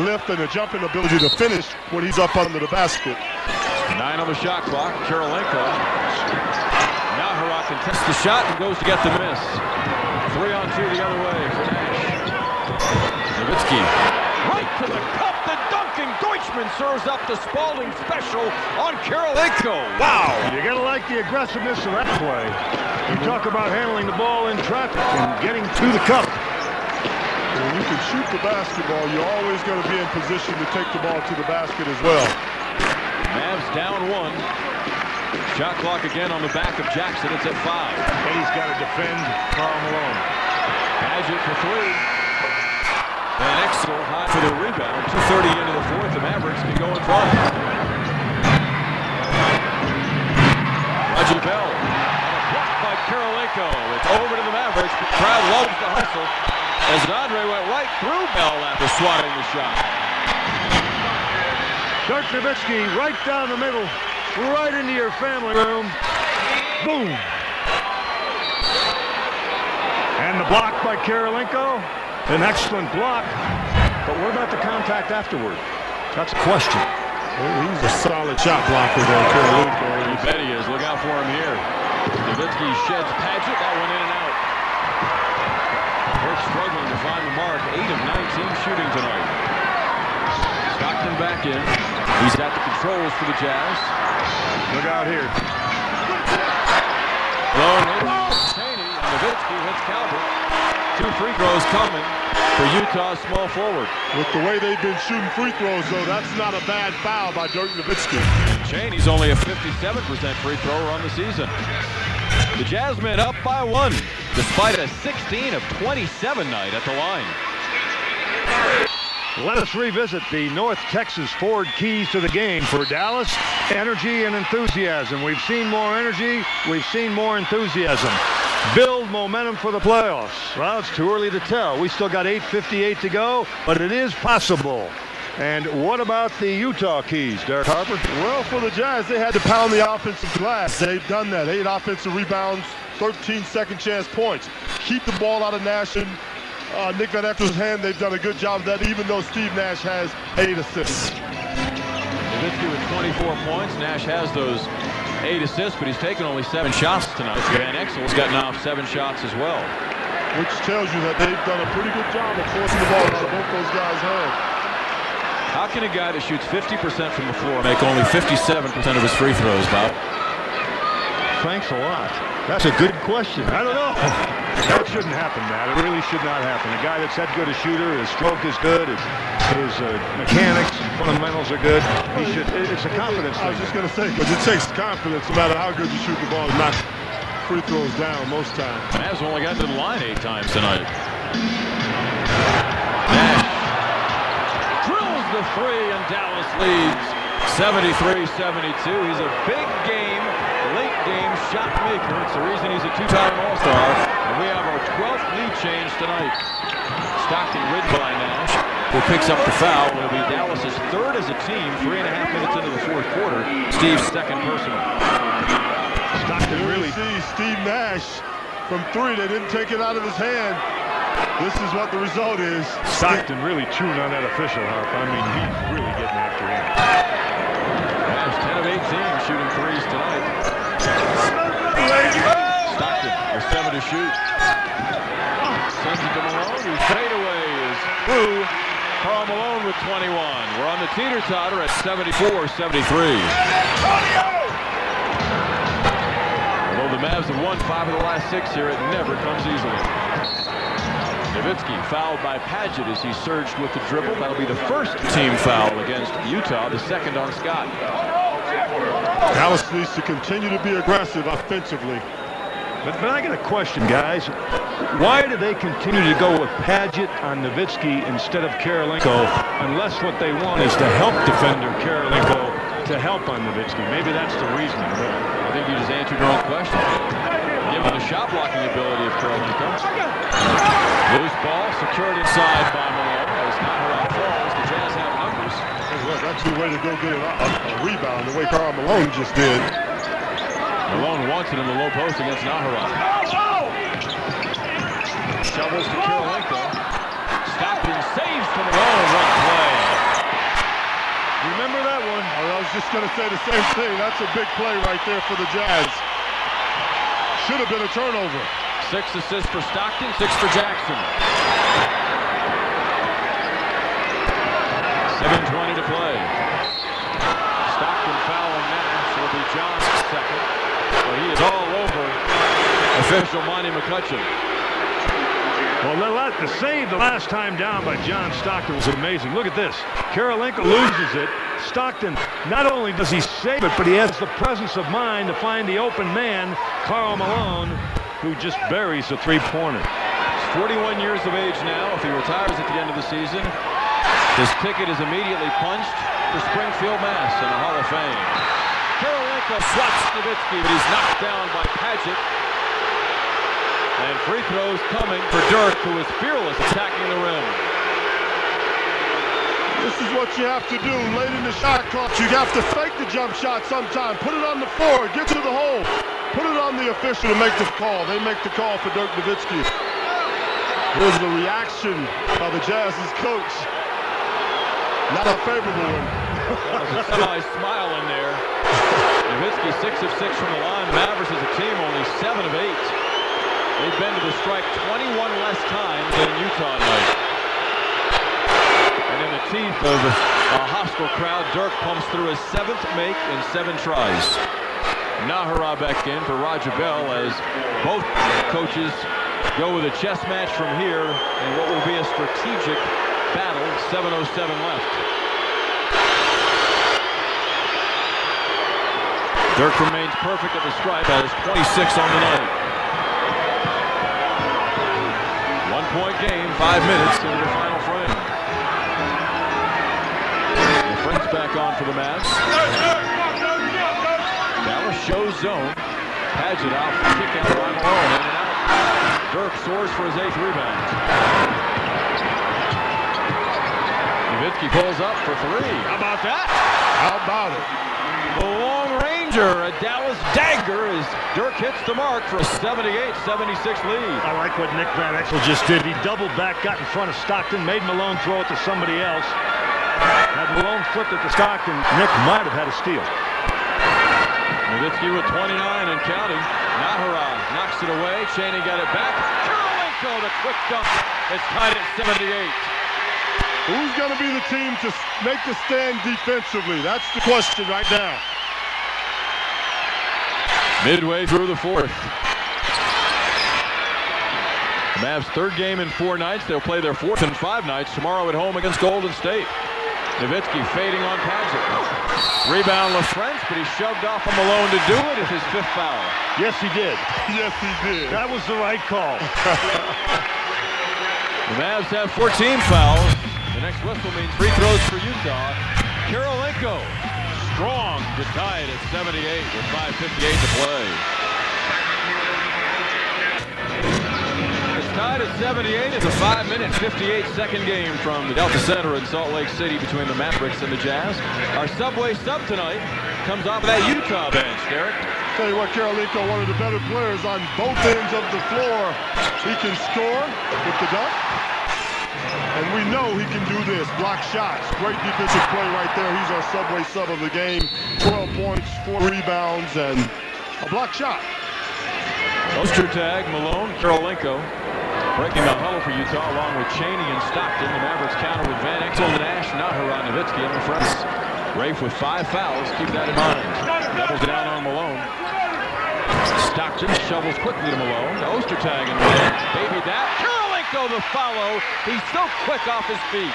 lift and the jumping ability to finish when he's up under the basket. 9 on the shot clock. Kirilenko. Nahara contests the shot and goes to get the miss. 3 on 2 the other way for Nash. Nowitzki right to the cup. The dunking Deutschman serves up the Spalding special on Kirilenko. Wow! You gotta like the aggressiveness of that play. You talk about handling the ball in traffic and getting to the cup. When you can shoot the basketball, you're always going to be in position to take the ball to the basket as well. Mavs down 1. Shot clock again on the back of Jackson. It's at 5. He's got to defend Karl Malone. Paget for 3. And Exel high for the rebound. 2:30 into the fourth. The Mavericks can go in front. Reggie Bell. Kirilenko. It's over to the Mavericks. The crowd loves the hustle as Andre went right through Bell after swatting the shot. Dirk Nowitzki right down the middle, right into your family room. Boom. And the block by Kirilenko. An excellent block. But what about the contact afterward? That's a question. Well, he's a solid shot blocker there, Kirilenko. You bet he is. Look out for him here. Nowitzki sheds Paget. That one in and out. Burke struggling to find the mark. 8 of 19 shooting tonight. Stockton back in. He's at the controls for the Jazz. Look out here. Malone hits Cheaney, and Nowitzki hits Calvert. 2 free throws coming for Utah's small forward. With the way they've been shooting free throws, though, that's not a bad foul by Dirk Nowitzki. Cheaney's only a 57% free thrower on the season. The Jazz men up by 1, despite a 16 of 27 night at the line. Let us revisit the North Texas Ford keys to the game for Dallas. Energy and enthusiasm. We've seen more energy. We've seen more enthusiasm. Build momentum for the playoffs. Well, it's too early to tell. We still got 8:58 to go, but it is possible. And what about the Utah keys, Derek Harper? Well, for the Jazz, they had to pound the offensive glass. They've done that. 8 offensive rebounds, 13 second chance points. Keep the ball out of Nash and Nick Van Exel's hand. They've done a good job of that, even though Steve Nash has 8 assists. Nowitzki with 24 points. Nash has those 8 assists, but he's taken only 7 shots tonight. Van Exel's gotten off 7 shots as well. Which tells you that they've done a pretty good job of forcing the ball out of both those guys' hands. How can a guy that shoots 50% from the floor make only 57% of his free throws, Bob? Thanks a lot. That's a good question. I don't know. That shouldn't happen, Matt. It really should not happen. A guy that's that good a shooter, his stroke is good, his mechanics, fundamentals are good. It's a confidence thing. I was just going to say, because it takes confidence no matter how good you shoot the ball. Knock free throws down most times. Mavs only got to the line 8 times tonight. Nash drills the 3 and Dallas leads 73-72. He's a big game, late game shot maker. It's the reason he's a 2-time All-Star. And we have our 12th lead change tonight. Stockton ridden by Nash, who picks up the foul. It'll be Dallas's third as a team, 3.5 minutes into the fourth quarter. Steve's second personal. Stockton really see Steve Nash from 3. They didn't take it out of his hand. This is what the result is. Stockton really chewing on that official, Harp. I mean, he's really getting after him. Nash 10 of 18 shooting threes tonight. Stockton with 7 to shoot. Sends it to Malone, whose fadeaway is through. Karl Malone with 21. We're on the teeter-totter at 74-73. Although the Mavs have won 5 of the last 6 here, it never comes easily. Nowitzki fouled by Padgett as he surged with the dribble. That'll be the first team foul against Utah, the second on Scott. Dallas needs to continue to be aggressive offensively. But I got a question, guys. Why do they continue to go with Padgett on Nowitzki instead of Kirilenko, unless what they want is to help defender Kirilenko to help on Nowitzki? Maybe that's the reason. I think you just answered your own question. Given the shot blocking ability of Kirilenko. Loose ball secured inside by Malone. As Nash falls, the Jazz have numbers. Well, that's the way to go get a rebound, the way Karl Malone just did. Malone wants it in the low post against Naharov. Shovels to Kirilenko. Stockton saves to Malone. One play. Remember that one? I was just going to say the same thing. That's a big play right there for the Jazz. Should have been a turnover. 6 assists for Stockton, 6 for Jackson. 7:20 to play. Stockton fouling Nash. Will be John's second. But he is all over official Monty McCutcheon. Well, the save the last time down by John Stockton was amazing. Look at this. Kirilenko loses it. Stockton, not only does he save it, but he has the presence of mind to find the open man, Karl Malone, who just buries the three-pointer. He's 41 years of age now. If he retires at the end of the season, his ticket is immediately punched for Springfield, Mass. in the Hall of Fame. Kirilenko swats Nowitzki, but he's knocked down by Padgett. And free throws coming for Dirk, who is fearless attacking the rim. This is what you have to do late in the shot clock. You have to fake the jump shot sometime. Put it on the floor. Get to the hole. Put it on the official to make the call. They make the call for Dirk Nowitzki. Here's the reaction by the Jazz's coach. Not a favorable one. There's a semi-smile in there. Nowitzki 6 of 6 from the line. Mavericks as a team only 7 of 8. They've been to the strike 21 less times than Utah tonight. And in the teeth of a hostile crowd, Dirk pumps through his 7th make in 7 tries. Naharov back in for Roger Bell as both coaches go with a chess match from here in what will be a strategic battle. 7:07 left. Dirk remains perfect at the stripe, has 26 on the night. 1-point game, 5 minutes into the final frame. LaFrentz back on for the Mavs. Dallas shows zone. Padgett out for kick out by Malone. In and out. Dirk soars for his 8th rebound. Nowitzki pulls up for 3. How about that? How about it? The long ranger, a Dallas dagger as Dirk hits the mark for a 78-76 lead. I like what Nick Van Exel just did. He doubled back, got in front of Stockton, made Malone throw it to somebody else. Had Malone flipped it to Stockton, Nick might have had a steal. Nowitzki with 29 and counting. Naharov knocks it away. Cheaney got it back. Kirilenko, the quick dunk. It's tied at 78. Who's going to be the team to make the stand defensively? That's the question right now. Midway through the 4th. The Mavs' 3rd game in 4 nights. They'll play their 4th in 5 nights tomorrow at home against Golden State. Nowitzki fading on Padgett. Rebound LaFrentz, but he shoved off on Malone to do it. It's his 5th foul. Yes, he did. Yes, he did. That was the right call. The Mavs have 14 fouls. The next whistle means free throws for Utah. Kirilenko strong to tie it at 78 with 5:58 to play. tied at 78. It's a 5-minute, 58-second game from the Delta Center in Salt Lake City between the Mavericks and the Jazz. Our Subway sub tonight comes off of that Utah bench, Derek. Tell you what, Kirilenko, one of the better players on both ends of the floor. He can score with the dunk. And we know he can do this, block shots. Great defensive play right there. He's our Subway sub of the game. 12 points, 4 rebounds, and a block shot. Poster tag, Malone, Kirilenko. Breaking the huddle for Utah along with Cheaney and Stockton. The Mavericks counter with Van Exel, Nash, Nowitzki, and LaFrentz. Rafe with 5 fouls. Keep that in mind. Doubles down on Malone. Stockton shovels quickly to Malone. The Oster tag and baby that. Kirilenko the follow. He's so quick off his feet.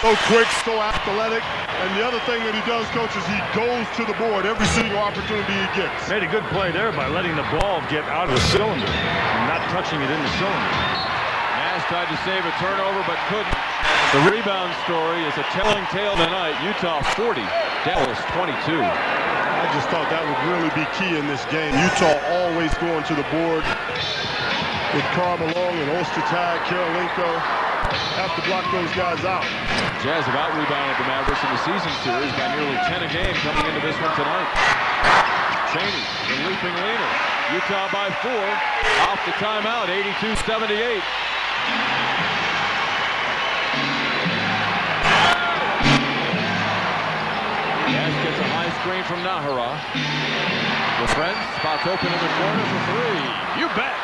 So quick, so athletic. And the other thing that he does, coach, is he goes to the board every single opportunity he gets. Made a good play there by letting the ball get out of the cylinder and not touching it in the cylinder. Nash tried to save a turnover but couldn't. The rebound story is a telling tale tonight. Utah 40, Dallas 22. I just thought that would really be key in this game. Utah always going to the board with Malone and Oster tag, Kirilenko. Have to block those guys out. Jazz have out-rebounded the Mavericks in the season series by nearly 10 a game coming into this one tonight. Cheaney, the leaping leaner. Utah by 4. Off the timeout, 82-78. Nash gets a high screen from Nahara. LaFrentz spots open in the corner for 3. You bet.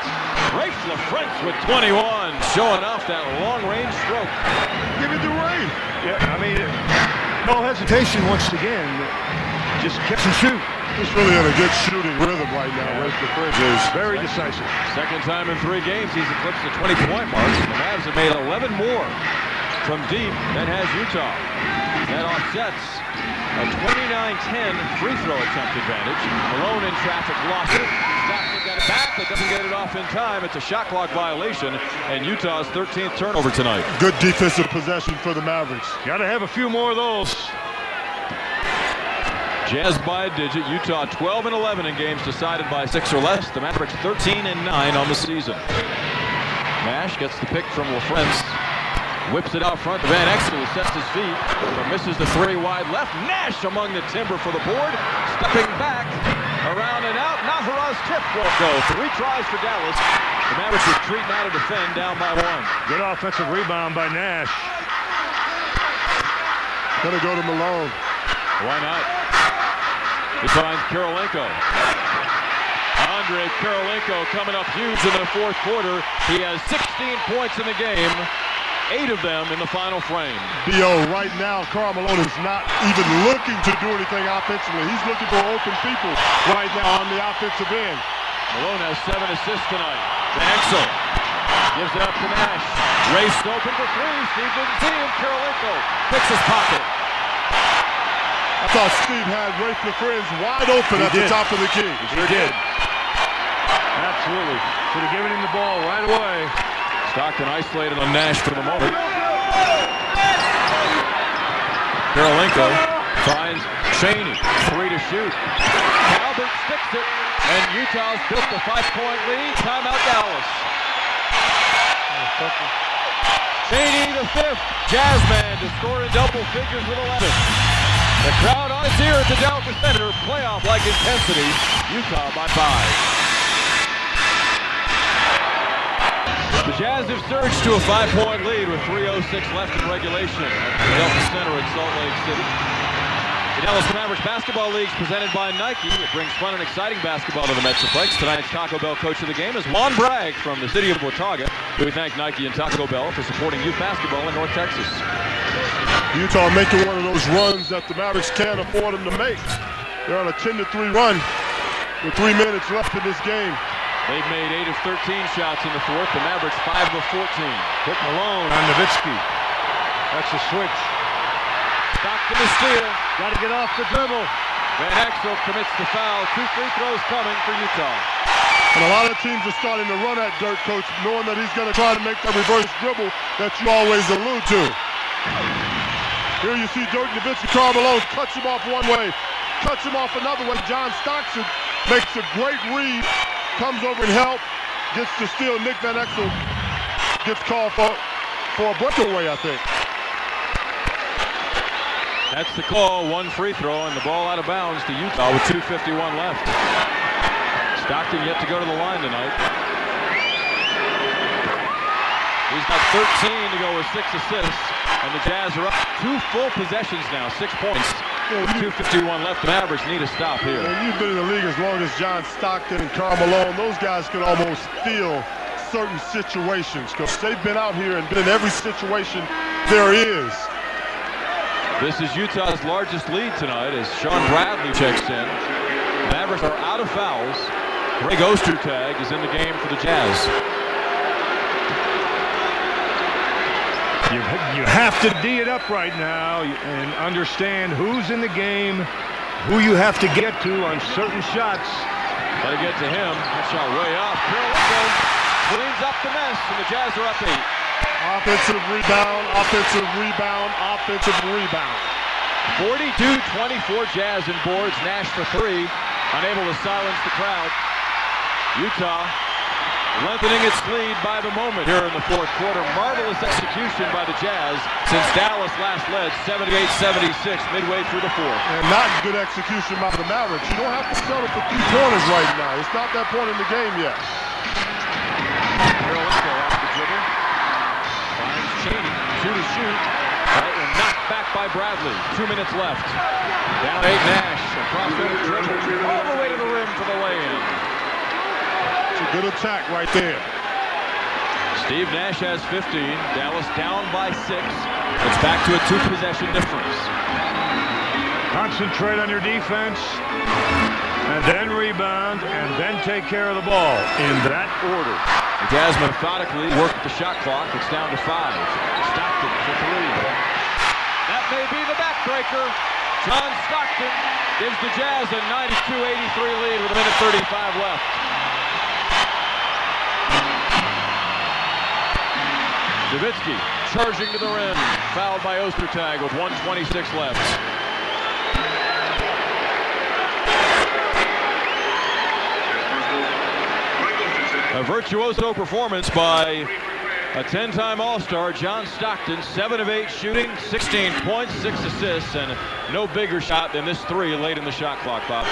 Rafe LaFrentz with 21, showing off that long-range stroke. Give it to Ray. Yeah, I mean, no hesitation once again. Just catch and shoot. He's really in a good shooting rhythm right now. Rafe LaFrentz is Very decisive. Second time in 3 games he's eclipsed the 20-point mark. The Mavs have made 11 more from deep than has Utah. That offsets a 29-10 free throw attempt advantage. Malone in traffic lost it. Stockton got it back, but doesn't get it off in time. It's a shot clock violation, and Utah's 13th turnover tonight. good defensive possession for the Mavericks. Got to have a few more of those. Jazz by a digit. Utah 12-11 in games decided by 6 or less. The Mavericks 13-9 on the season. Nash gets the pick from LaFrentz. Whips it out front to Van Exel, who sets his feet, but misses the 3 wide left. Nash among the timber for the board. Stepping back, around and out. Nahara's tip won't go. 3 tries for Dallas. The Mavericks retreat now to defend, down by 1. Good offensive rebound by Nash. Gonna go to Malone. Why not? He finds Kirilenko. Andre Kirilenko coming up huge in the 4th quarter. He has 16 points in the game. 8 of them in the final frame. B.O. right now, Malone is not even looking to do anything offensively. He's looking for open people right now on the offensive end. Malone has 7 assists tonight. Van Exel gives it up to Nash. Raced open for 3. Steve didn't see him. Kirilenko picks his pocket. I thought Steve had Rafe LaFrentz wide open at the top of the key. He sure did. Absolutely. Should have given him the ball right away. Stockton isolated on Nash for the moment. Kirilenko finds Cheaney. 3 to shoot. Albert sticks it, and Utah's built the 5-point lead. Timeout Dallas. Cheaney the 5th. Jazzman to score in double figures with 11. The crowd on its ear at the Delta Center. Playoff-like intensity. Utah by 5. The Jazz have surged to a 5-point lead with 3:06 left in regulation at the Delta Center in Salt Lake City. The Dallas Mavericks Basketball League is presented by Nike. It brings fun and exciting basketball to the Metroplex. Tonight's Taco Bell coach of the game is Juan Bragg from the city of Watauga. We thank Nike and Taco Bell for supporting youth basketball in North Texas. Utah making one of those runs that the Mavericks can't afford them to make. They're on a 10-3 run with 3 minutes left in this game. They've made 8 of 13 shots in the 4th. The Mavericks 5 of 14. Hit Malone on Nowitzki. That's a switch. Stockton to steal. Got to get off the dribble. Van Exel commits the foul. 2 free throws coming for Utah. And a lot of teams are starting to run at Dirk, coach, knowing that he's going to try to make that reverse dribble that you always allude to. Here you see Dirk Nowitzki. Malone cuts him off one way, cuts him off another way. John Stockton makes a great read, comes over and help, gets to steal. Nick Van Exel gets called for a breakaway, I think. That's the call. One free throw and the ball out of bounds to Utah with 2:51 left. Stockton yet to go to the line tonight. He's got 13 to go with 6 assists, and the Jazz are up 2 full possessions now, 6 points. 2:51 left. The Mavericks need a stop here. And you've been in the league as long as John Stockton and Karl Malone. Those guys can almost feel certain situations because they've been out here and been in every situation there is. This is Utah's largest lead tonight as Sean Bradley checks in. Mavericks are out of fouls. Greg Ostertag is in the game for the Jazz. You have to D it up right now and understand who's in the game, who you have to get to on certain shots. Got to get to him. That shot way off. Kirilenko cleans up the mess, and the Jazz are up 8. Offensive rebound, offensive rebound, offensive rebound. 42-24 Jazz in boards. Nash for 3. Unable to silence the crowd. Utah lengthening its lead by the moment here in the fourth quarter. Marvelous execution by the Jazz since Dallas last led 78-76 midway through the fourth. And not good execution by the Mavericks. You don't have to settle for 3 corners right now. It's not that point in the game yet. Kirilenko off the dribble. Finds Cheaney. 2 to shoot. And knocked back by Bradley. 2 minutes left. Down 8 Nash. Across the dribble. All the way to the rim for the lay-in. Good attack right there. Steve Nash has 15. Dallas down by 6. It's back to a 2-possession difference. Concentrate on your defense, and then rebound, and then take care of the ball in that order. The Jazz methodically work the shot clock. It's down to 5. Stockton for 3. That may be the backbreaker. John Stockton gives the Jazz a 92-83 lead with 1:35 left. Nowitzki charging to the rim, fouled by Ostertag with 1:26 left. A virtuoso performance by a 10-time All-Star, John Stockton, 7 of 8 shooting, 16 points, 6 assists, and no bigger shot than this 3 late in the shot clock, Bob.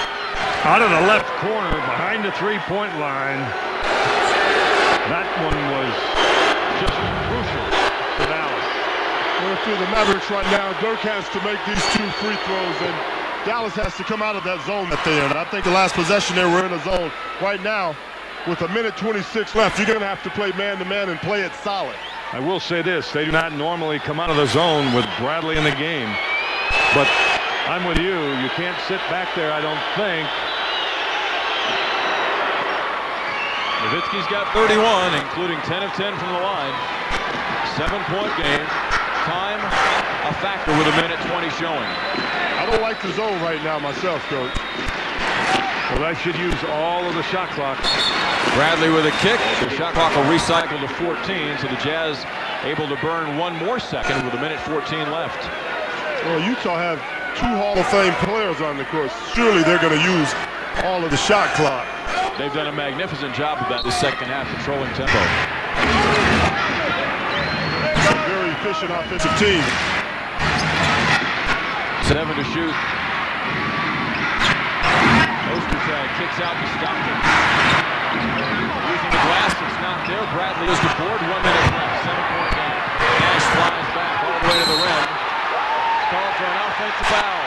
Out of the left corner, behind the 3-point line. That one was just crucial to Dallas. Well, through the Mavericks right now, Dirk has to make these 2 free throws, and Dallas has to come out of that zone that they're in. I think the last possession they were in a zone. Right now, with 1:26 left, you're going to have to play man-to-man and play it solid. I will say this, they do not normally come out of the zone with Bradley in the game. But I'm with you. You can't sit back there, I don't think. Nowitzki's got 31, including 10 of 10 from the line. 7-point game. Time a factor with 1:20 showing. I don't like the zone right now myself, Coach. Well, that should use all of the shot clock. Bradley with a kick. The shot clock will recycle to 14, so the Jazz able to burn 1 more second with 1:14 left. Well, Utah have 2 Hall of Fame players on the court. Surely they're going to use all of the shot clock. They've done a magnificent job of that this second half, controlling tempo. It's a very efficient offensive team. 7 to shoot. Ostertag kicks out to Stockton. Using the glass, it's not there. Bradley is the board. 1 minute left. 7-point game. Nash flies back all the way to the rim. Called for an offensive foul.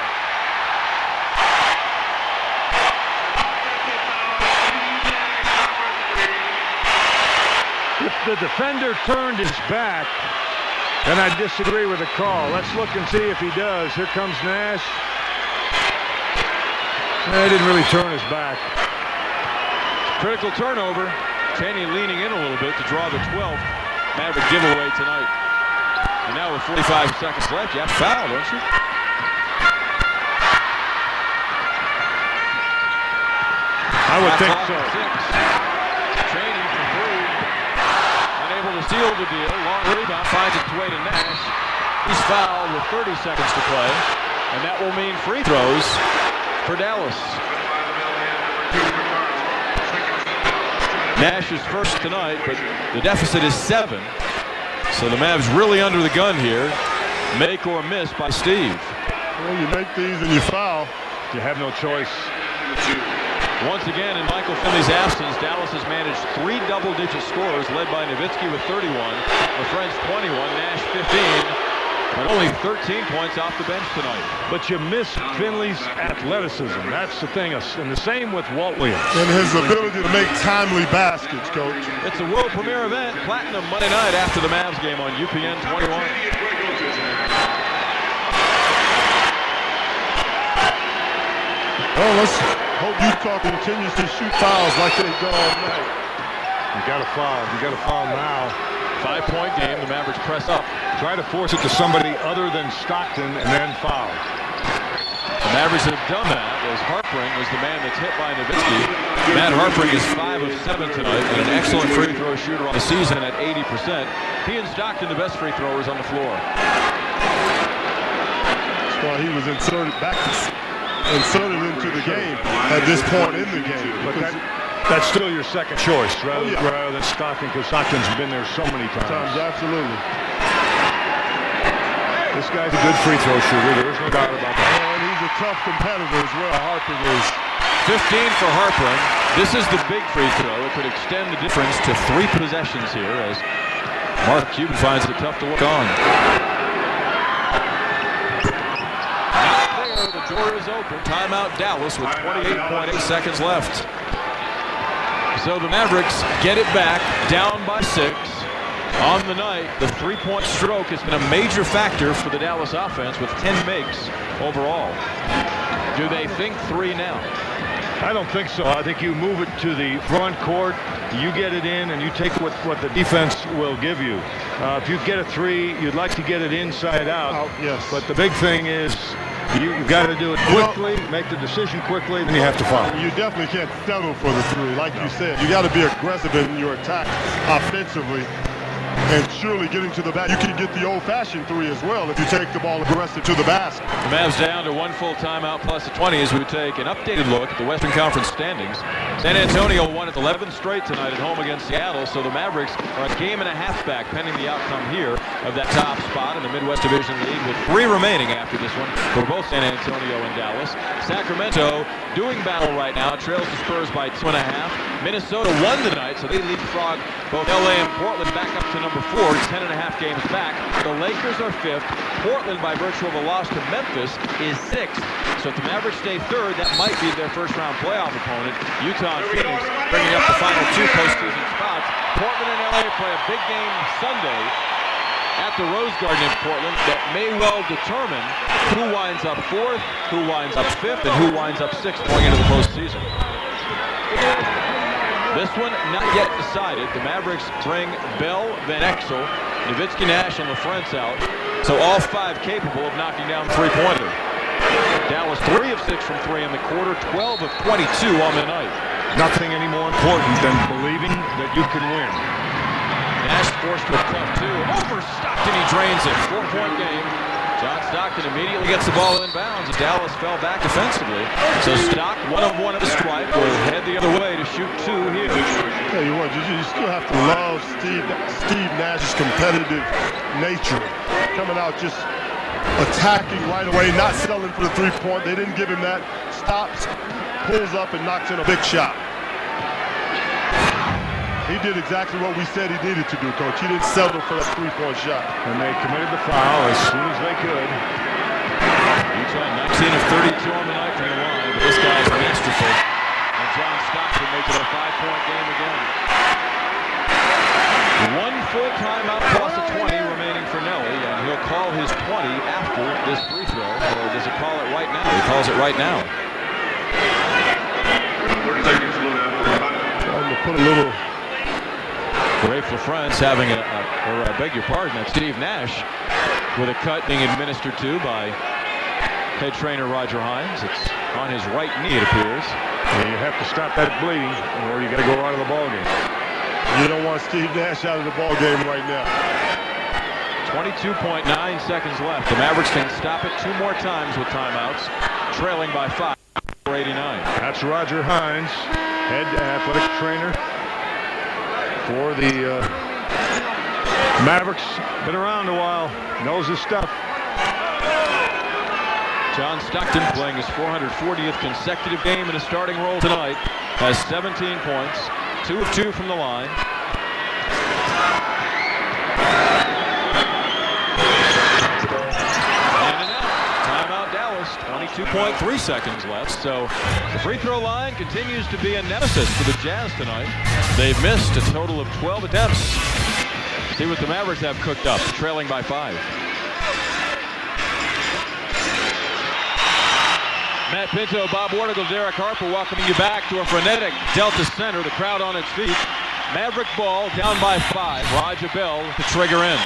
If the defender turned his back, then I disagree with the call. Let's look and see if he does. Here comes Nash. He didn't really turn his back. Critical turnover. Cheaney leaning in a little bit to draw the 12th Maverick giveaway tonight. And now with 45 seconds left, you have to foul, don't you? I would think so. 6. Cheaney for 3. Unable to seal the deal. Long rebound finds its way to Nash. He's fouled with 30 seconds to play. And that will mean free throws for Dallas. Nash is first tonight, but the deficit is 7. So the Mavs really under the gun here. Make or miss by Steve. Well, you make these and you foul. You have no choice. Once again, in Michael Finley's absence, Dallas has managed 3 double-digit scores, led by Nowitzki with 31, LaFrentz 21, Nash 15. But only 13 points off the bench tonight. But you miss Finley's athleticism. That's the thing. And the same with Walt Williams. And his ability to make timely baskets, Coach. It's a world premiere event. Platinum Monday night after the Mavs game on UPN 21. Oh, let's hope Utah continues to shoot fouls like they've done all night. You got to foul. You got to foul now. 5-point game. The Mavericks press up. Try to force it to somebody other than Stockton and then foul. The Mavericks have done that as Harpring was the man that's hit by Nowitzki. Matt Harpring is 5 of 7 tonight and an excellent free throw shooter on the season at 80%. He and Stockton the best free throwers on the floor. That's why he was inserted into the game at this point in the game. But that's still your second choice rather than Stockton, because Stockton's been there so many times. Absolutely. This guy's a good free throw shooter. There's no doubt about that. And he's a tough competitor as well. Harpring is. 15 for Harpring. This is the big free throw. It could extend the difference to 3 possessions here as Mark Cuban finds it tough to look on. Not there. The door is open. Timeout Dallas with 28.8 seconds left. So the Mavericks get it back, down by 6. On the night, the 3-point stroke has been a major factor for the Dallas offense with 10 makes overall. Do they think 3 now? I don't think so. I think you move it to the front court, you get it in, and you take what the defense will give you. If you get a 3, you'd like to get it inside out. Yes. But the big thing is you've got to do it quickly, make the decision quickly, then you have to foul. You definitely can't settle for the 3. Like you said, you got to be aggressive in your attack offensively. And surely getting to the basket, you can get the old-fashioned 3 as well if you take the ball aggressive to the basket. The Mavs down to 1 full timeout plus a 20 as we take an updated look at the Western Conference standings. San Antonio won its 11th straight tonight at home against Seattle, so the Mavericks are a game and a half back pending the outcome here of that top spot in the Midwest Division lead with 3 remaining after this one for both San Antonio and Dallas. Sacramento doing battle right now, trails the Spurs by 2.5. Minnesota won tonight, so they leapfrog both LA and Portland back up to number 4, 10.5 games back. The Lakers are 5th. Portland, by virtue of a loss to Memphis, is 6th. So if the Mavericks stay 3rd, that might be their first-round playoff opponent. Utah and Phoenix bringing up the final 2 postseason spots. Portland and LA play a big game Sunday at the Rose Garden in Portland that may well determine who winds up 4th, who winds up 5th, and who winds up 6th going into the postseason. This one not yet decided. The Mavericks bring Bell, Van Exel, Nowitzki, Nash, and LaFrentz out. So all 5 capable of knocking down 3-pointer. Dallas 3 of 6 from 3 in the quarter, 12 of 22 on the night. Nothing any more important than believing that you can win. Nash forced to a tough 2. Over Stockton, he drains it. 4-point game. John Stockton immediately gets the ball in bounds as Dallas fell back defensively. So Stock, 1 of 1 at the stripe, will head the other way to shoot 2 here. Tell you what, you still have to love Steve Nash's competitive nature. Coming out just attacking right away, not settling for the 3-point. They didn't give him that. Stops, pulls up, and knocks in a big shot. He did exactly what we said he needed to do, Coach. He didn't settle for that 3-point shot. And they committed the foul as soon as they could. Utah 19 of 32 on the night from the line, but this guy's masterful. And John Stockton makes it a 5-point game again. 1 full timeout plus a 20 remaining for Nelly, and he'll call his 20 after this free throw. Or does he call it right now? He calls it right now. Trying to put a little... Rafe LaFrentz having I beg your pardon, that's Steve Nash with a cut being administered to by head trainer Roger Hines. It's on his right knee, it appears. And you have to stop that bleeding or you got to go out of the ball game. You don't want Steve Nash out of the ball game right now. 22.9 seconds left. The Mavericks can stop it 2 more times with timeouts, trailing by 5 for 89. That's Roger Hines, head athletic trainer for the Mavericks been around a while, knows his stuff. John Stockton playing his 440th consecutive game in a starting role tonight. Has 17 points, 2 of 2 from the line. Timeout Dallas, 22.3 seconds left. So the free throw line continues to be a nemesis for the Jazz tonight. They've missed a total of 12 attempts. See what the Mavericks have cooked up, trailing by 5. Matt Pinto, Bob Warnagle, Derek Harper welcoming you back to a frenetic Delta Center. The crowd on its feet. Maverick ball down by 5. Raja Bell to trigger in.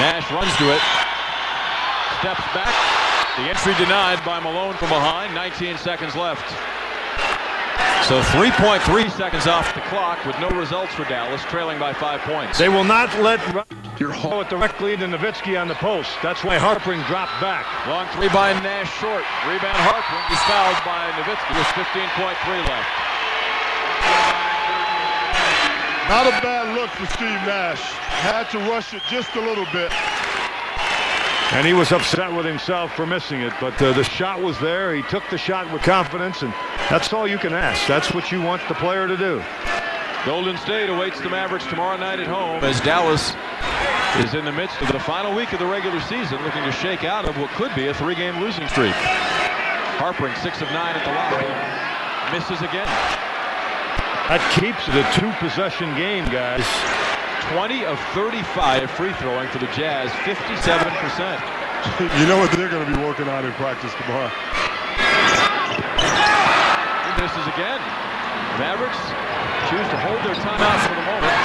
Nash runs to it. Steps back. The entry denied by Malone from behind. 19 seconds left. So 3.3 seconds off the clock with no results for Dallas, trailing by 5 points. They will not let go it directly to Nowitzki on the post. That's why Harpring dropped back. Long three by Nash short. Rebound Harpring. He's fouled by Nowitzki with 15.3 left. Not a bad look for Steve Nash. Had to rush it just a little bit. And he was upset with himself for missing it, but the shot was there. He took the shot with confidence, and that's all you can ask. That's what you want the player to do. Golden State awaits the Mavericks tomorrow night at home as Dallas is in the midst of the final week of the regular season, looking to shake out of what could be a 3-game losing streak. Harpring 6 of 9 at the line. Misses again. That keeps it a 2-possession game, guys. 20 of 35 free throwing for the Jazz, 57%. You know what they're going to be working on in practice tomorrow. He misses again. Mavericks choose to hold their timeout for the moment.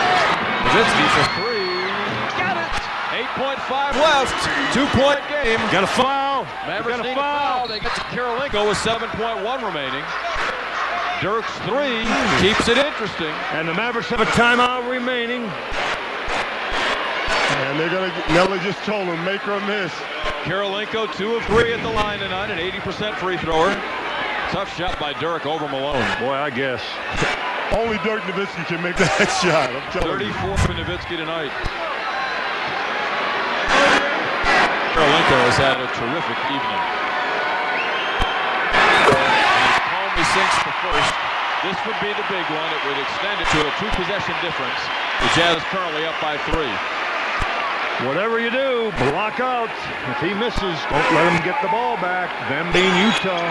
Nowitzki for 3. Got it! 8.5 left. 2-point game. Got a foul. Mavericks need a foul. They get to Kirilenko with 7.1 remaining. Dirk's 3 keeps it interesting. And the Mavericks have a timeout remaining. And they're going to, Nelly just told him, make or miss. Kirilenko 2 of 3 at the line tonight, an 80% free thrower. Tough shot by Dirk over Malone. Boy, I guess. Only Dirk Nowitzki can make that shot. I'm telling 34 for Nowitzki tonight. Kirilenko has had a terrific evening. He sinks the first. This would be the big one. It would extend it to a 2-possession difference. The Jazz currently up by 3. Whatever you do, block out. If he misses, don't let him get the ball back. Them being Utah.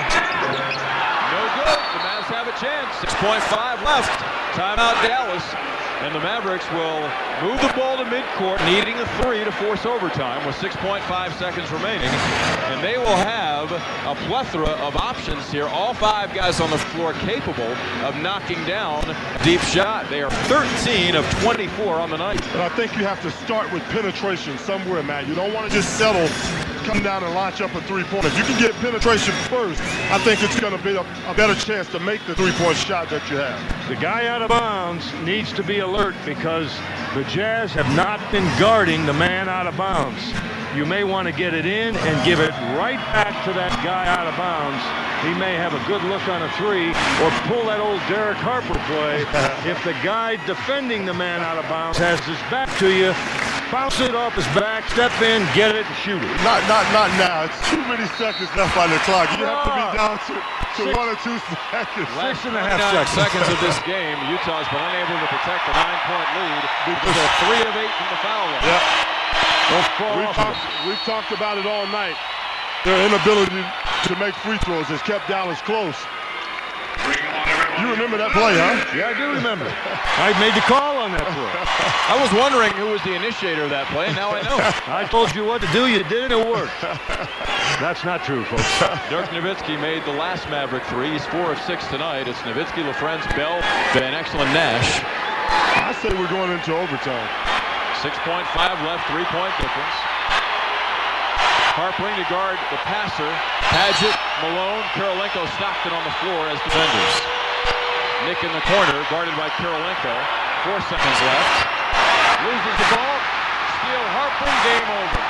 No good. The Mavs have a chance. 6.5 left. Timeout Dallas. And the Mavericks will move the ball to midcourt, needing a 3 to force overtime with 6.5 seconds remaining. And they will have a plethora of options here. All 5 guys on the floor capable of knocking down a deep shot. They are 13 of 24 on the night. But I think you have to start with penetration somewhere, Matt. You don't want to just settle, come down and launch up a 3-pointer. If you can get penetration first, I think it's going to be a better chance to make the 3-point shot that you have. The guy out of bounds needs to be alert because the Jazz have not been guarding the man out of bounds. You may want to get it in and give it right back to that guy out of bounds. He may have a good look on a 3 or pull that old Derek Harper play. If the guy defending the man out of bounds has his back to you, bounce it off his back, step in, get it, and shoot it. Not now. It's too many seconds left on the clock. You have to be down to 1 or 2 seconds. 6.5 seconds of this game. Utah's been unable to protect a 9-point lead because they're 3 of 8 from the foul line. Yep. We've We've talked about it all night. Their inability to make free throws has kept Dallas close. You remember that play, huh? Yeah, I do remember. I made the call on that play. I was wondering who was the initiator of that play, and now I know. I told you what to do, you did it, it worked. That's not true, folks. Dirk Nowitzki made the last Maverick 3. He's 4 of 6 tonight. It's Nowitzki, LaFrentz, Bell, and excellent Nash. I say we're going into overtime. 6.5 left, 3-point difference. Harpring to guard the passer. Padgett, Malone, Kirilenko, Stockton on the floor as defenders. Nick in the corner, guarded by Kirilenko. 4 seconds left. Loses the ball. Steal Harpring, game over.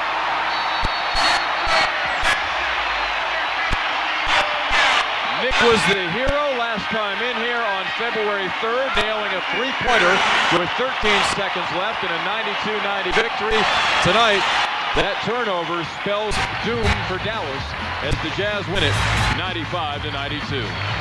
Nick was the hero last time in here on February 3rd, nailing a three-pointer with 13 seconds left in a 92-90 victory. Tonight, that turnover spells doom for Dallas as the Jazz win it 95-92.